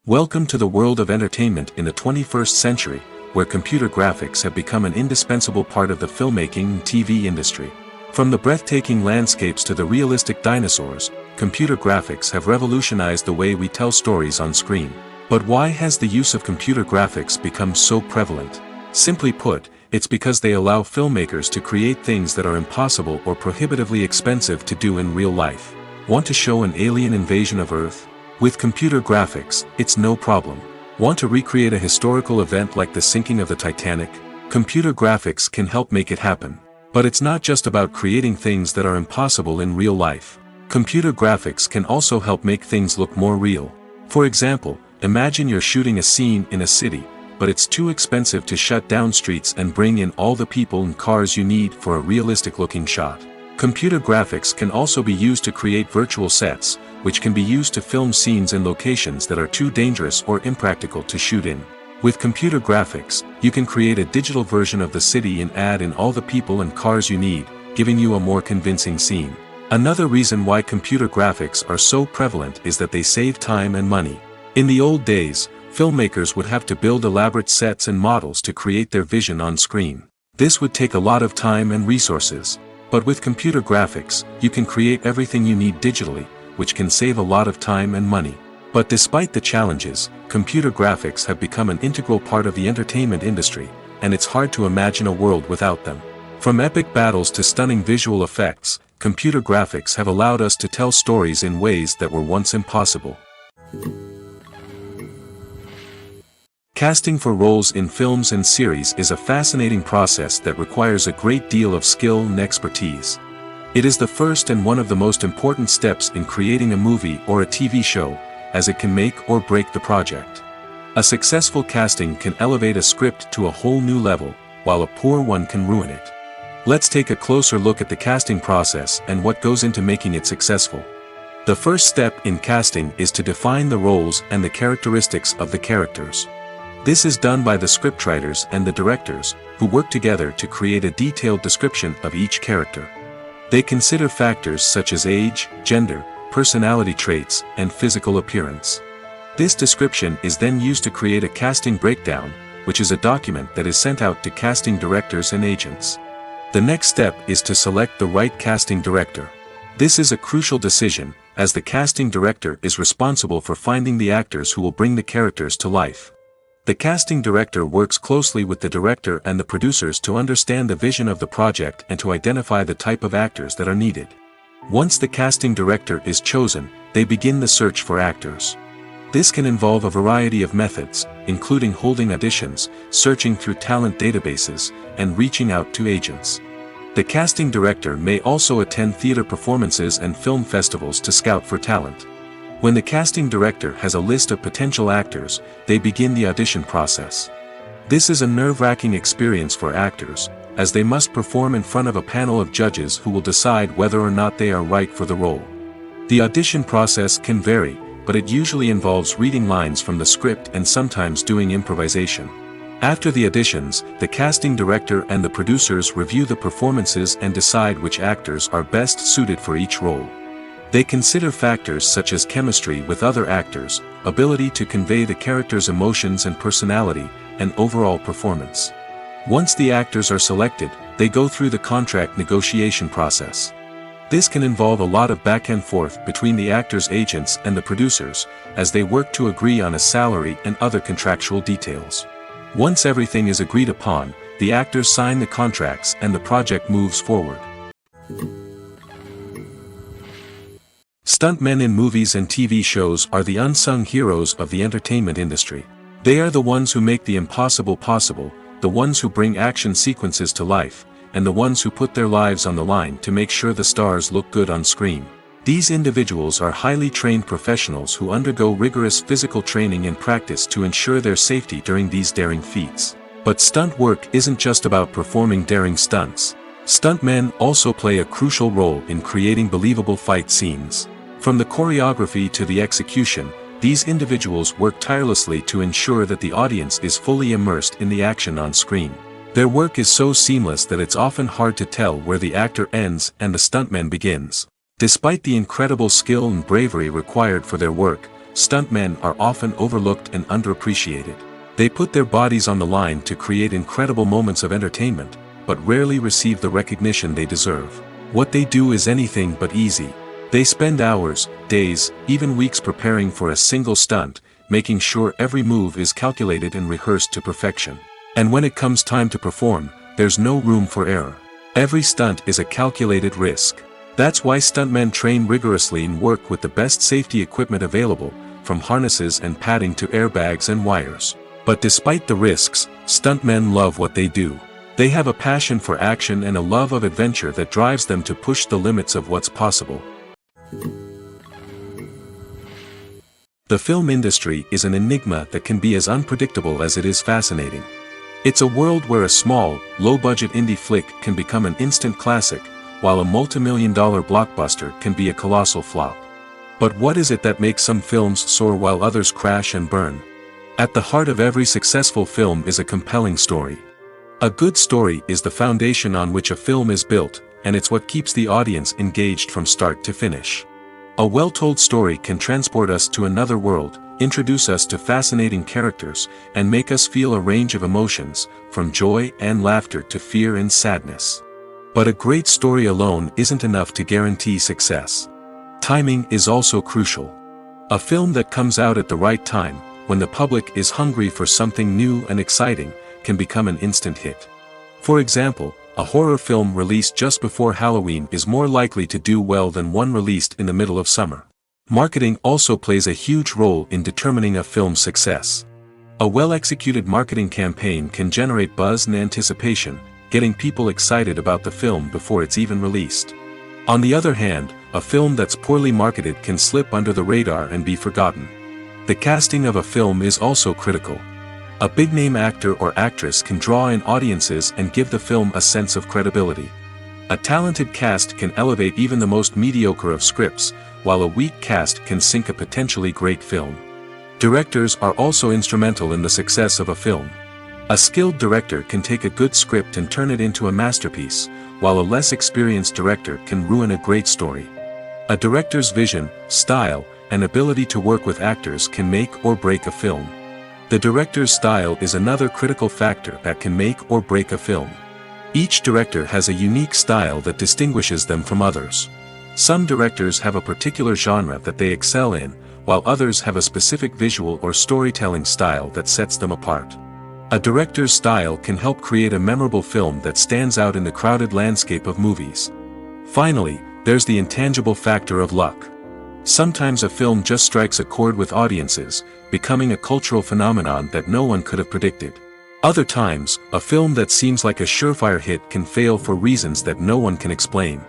Welcome to the world of entertainment in the 21st century, where computer graphics have become an indispensable part of the filmmaking and TV industry. From the breathtaking landscapes to the realistic dinosaurs, computer graphics have revolutionized the way we tell stories on screen. But why has the use of computer graphics become so prevalent? Simply put, it's because they allow filmmakers to create things that are impossible or prohibitively expensive to do in real life. Want to show an alien invasion of Earth? With computer graphics, it's no problem. Want to recreate a historical event like the sinking of the Titanic? Computer graphics can help make it happen. But it's not just about creating things that are impossible in real life. Computer graphics can also help make things look more real. For example, imagine you're shooting a scene in a city, but it's too expensive to shut down streets and bring in all the people and cars you need for a realistic-looking shot. Computer graphics can also be used to create virtual sets, which can be used to film scenes in locations that are too dangerous or impractical to shoot in. With computer graphics, you can create a digital version of the city and add in all the people and cars you need, giving you a more convincing scene. Another reason why computer graphics are so prevalent is that they save time and money. In the old days, filmmakers would have to build elaborate sets and models to create their vision on screen. This would take a lot of time and resources. But with computer graphics, you can create everything you need digitally, which can save a lot of time and money. But despite the challenges, computer graphics have become an integral part of the entertainment industry, and it's hard to imagine a world without them. From epic battles to stunning visual effects, computer graphics have allowed us to tell stories in ways that were once impossible. Casting for roles in films and series is a fascinating process that requires a great deal of skill and expertise. It is the first and one of the most important steps in creating a movie or a TV show, as it can make or break the project. A successful casting can elevate a script to a whole new level, while a poor one can ruin it. Let's take a closer look at the casting process and what goes into making it successful. The first step in casting is to define the roles and the characteristics of the characters. This is done by the scriptwriters and the directors, who work together to create a detailed description of each character. They consider factors such as age, gender, personality traits, and physical appearance. This description is then used to create a casting breakdown, which is a document that is sent out to casting directors and agents. The next step is to select the right casting director. This is a crucial decision, as the casting director is responsible for finding the actors who will bring the characters to life. The casting director works closely with the director and the producers to understand the vision of the project and to identify the type of actors that are needed. Once the casting director is chosen, they begin the search for actors. This can involve a variety of methods, including holding auditions, searching through talent databases, and reaching out to agents. The casting director may also attend theater performances and film festivals to scout for talent. When the casting director has a list of potential actors, they begin the audition process. This is a nerve-wracking experience for actors, as they must perform in front of a panel of judges who will decide whether or not they are right for the role. The audition process can vary, but it usually involves reading lines from the script and sometimes doing improvisation. After the auditions, the casting director and the producers review the performances and decide which actors are best suited for each role. They consider factors such as chemistry with other actors, ability to convey the character's emotions and personality, and overall performance. Once the actors are selected, they go through the contract negotiation process. This can involve a lot of back and forth between the actors' agents and the producers, as they work to agree on a salary and other contractual details. Once everything is agreed upon, the actors sign the contracts and the project moves forward. Stuntmen in movies and TV shows are the unsung heroes of the entertainment industry. They are the ones who make the impossible possible, the ones who bring action sequences to life, and the ones who put their lives on the line to make sure the stars look good on screen. These individuals are highly trained professionals who undergo rigorous physical training and practice to ensure their safety during these daring feats. But stunt work isn't just about performing daring stunts. Stuntmen also play a crucial role in creating believable fight scenes. From the choreography to the execution, these individuals work tirelessly to ensure that the audience is fully immersed in the action on screen. Their work is so seamless that it's often hard to tell where the actor ends and the stuntman begins. Despite the incredible skill and bravery required for their work, stuntmen are often overlooked and underappreciated. They put their bodies on the line to create incredible moments of entertainment, but rarely receive the recognition they deserve. What they do is anything but easy. They spend hours, days, even weeks preparing for a single stunt, making sure every move is calculated and rehearsed to perfection. And when it comes time to perform, there's no room for error. Every stunt is a calculated risk. That's why stuntmen train rigorously and work with the best safety equipment available, from harnesses and padding to airbags and wires. But despite the risks, stuntmen love what they do. They have a passion for action and a love of adventure that drives them to push the limits of what's possible. The film industry is an enigma that can be as unpredictable as it is fascinating. It's a world where a small, low-budget indie flick can become an instant classic, while a multi-million-dollar blockbuster can be a colossal flop. But what is it that makes some films soar while others crash and burn? At the heart of every successful film is a compelling story. A good story is the foundation on which a film is built, and it's what keeps the audience engaged from start to finish. A well-told story can transport us to another world, introduce us to fascinating characters, and make us feel a range of emotions, from joy and laughter to fear and sadness. But a great story alone isn't enough to guarantee success. Timing is also crucial. A film that comes out at the right time, when the public is hungry for something new and exciting, can become an instant hit. For example, a horror film released just before Halloween is more likely to do well than one released in the middle of summer. Marketing also plays a huge role in determining a film's success. A well-executed marketing campaign can generate buzz and anticipation, getting people excited about the film before it's even released. On the other hand, a film that's poorly marketed can slip under the radar and be forgotten. The casting of a film is also critical. A big-name actor or actress can draw in audiences and give the film a sense of credibility. A talented cast can elevate even the most mediocre of scripts, while a weak cast can sink a potentially great film. Directors are also instrumental in the success of a film. A skilled director can take a good script and turn it into a masterpiece, while a less experienced director can ruin a great story. A director's vision, style, and ability to work with actors can make or break a film. The director's style is another critical factor that can make or break a film. Each director has a unique style that distinguishes them from others. Some directors have a particular genre that they excel in, while others have a specific visual or storytelling style that sets them apart. A director's style can help create a memorable film that stands out in the crowded landscape of movies. Finally, there's the intangible factor of luck. Sometimes a film just strikes a chord with audiences, becoming a cultural phenomenon that no one could have predicted. Other times, a film that seems like a surefire hit can fail for reasons that no one can explain.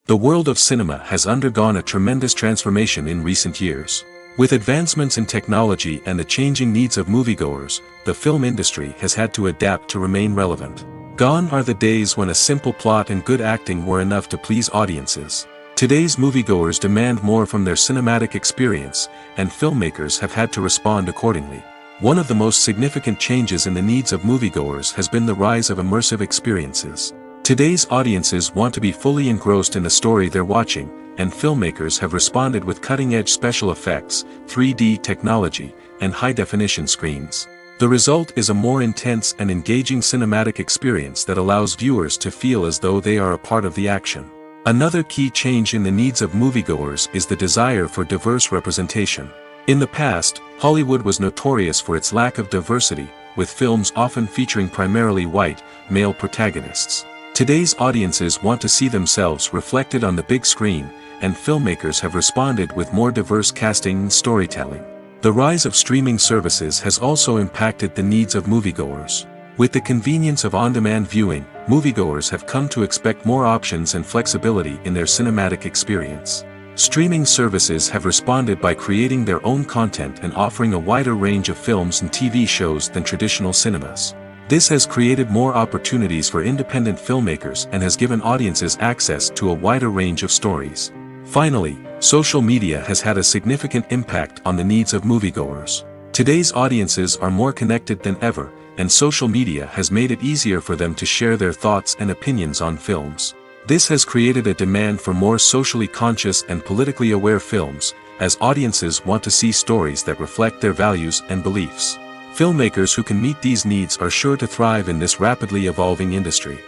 The world of cinema has undergone a tremendous transformation in recent years. With advancements in technology and the changing needs of moviegoers, the film industry has had to adapt to remain relevant. Gone are the days when a simple plot and good acting were enough to please audiences. Today's moviegoers demand more from their cinematic experience, and filmmakers have had to respond accordingly. One of the most significant changes in the needs of moviegoers has been the rise of immersive experiences. Today's audiences want to be fully engrossed in the story they're watching, and filmmakers have responded with cutting-edge special effects, 3D technology, and high-definition screens. The result is a more intense and engaging cinematic experience that allows viewers to feel as though they are a part of the action. Another key change in the needs of moviegoers is the desire for diverse representation. In the past, Hollywood was notorious for its lack of diversity, with films often featuring primarily white, male protagonists. Today's audiences want to see themselves reflected on the big screen, and filmmakers have responded with more diverse casting and storytelling. The rise of streaming services has also impacted the needs of moviegoers. With the convenience of on-demand viewing, moviegoers have come to expect more options and flexibility in their cinematic experience. Streaming services have responded by creating their own content and offering a wider range of films and TV shows than traditional cinemas. This has created more opportunities for independent filmmakers and has given audiences access to a wider range of stories. Finally, social media has had a significant impact on the needs of moviegoers. Today's audiences are more connected than ever, and social media has made it easier for them to share their thoughts and opinions on films. This has created a demand for more socially conscious and politically aware films, as audiences want to see stories that reflect their values and beliefs. Filmmakers who can meet these needs are sure to thrive in this rapidly evolving industry.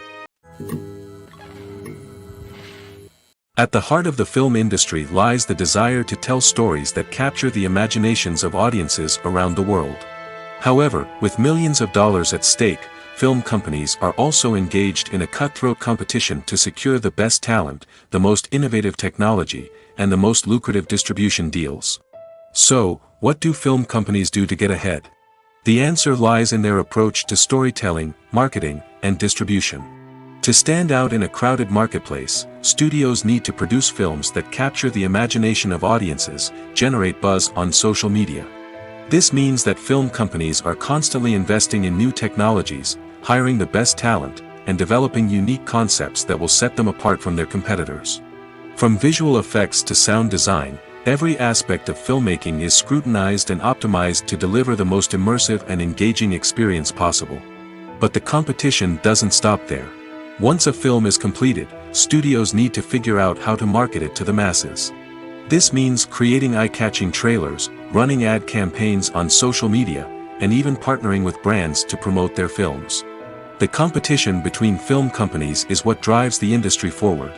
At the heart of the film industry lies the desire to tell stories that capture the imaginations of audiences around the world. However, with millions of dollars at stake, film companies are also engaged in a cutthroat competition to secure the best talent, the most innovative technology, and the most lucrative distribution deals. So, what do film companies do to get ahead? The answer lies in their approach to storytelling, marketing, and distribution. To stand out in a crowded marketplace, studios need to produce films that capture the imagination of audiences, generate buzz on social media. This means that film companies are constantly investing in new technologies, hiring the best talent, and developing unique concepts that will set them apart from their competitors. From visual effects to sound design, every aspect of filmmaking is scrutinized and optimized to deliver the most immersive and engaging experience possible. But the competition doesn't stop there. Once a film is completed, studios need to figure out how to market it to the masses. This means creating eye-catching trailers, running ad campaigns on social media, and even partnering with brands to promote their films. The competition between film companies is what drives the industry forward.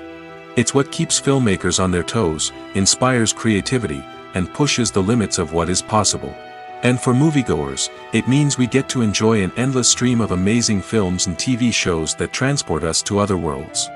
It's what keeps filmmakers on their toes, inspires creativity, and pushes the limits of what is possible. And for moviegoers, it means we get to enjoy an endless stream of amazing films and TV shows that transport us to other worlds.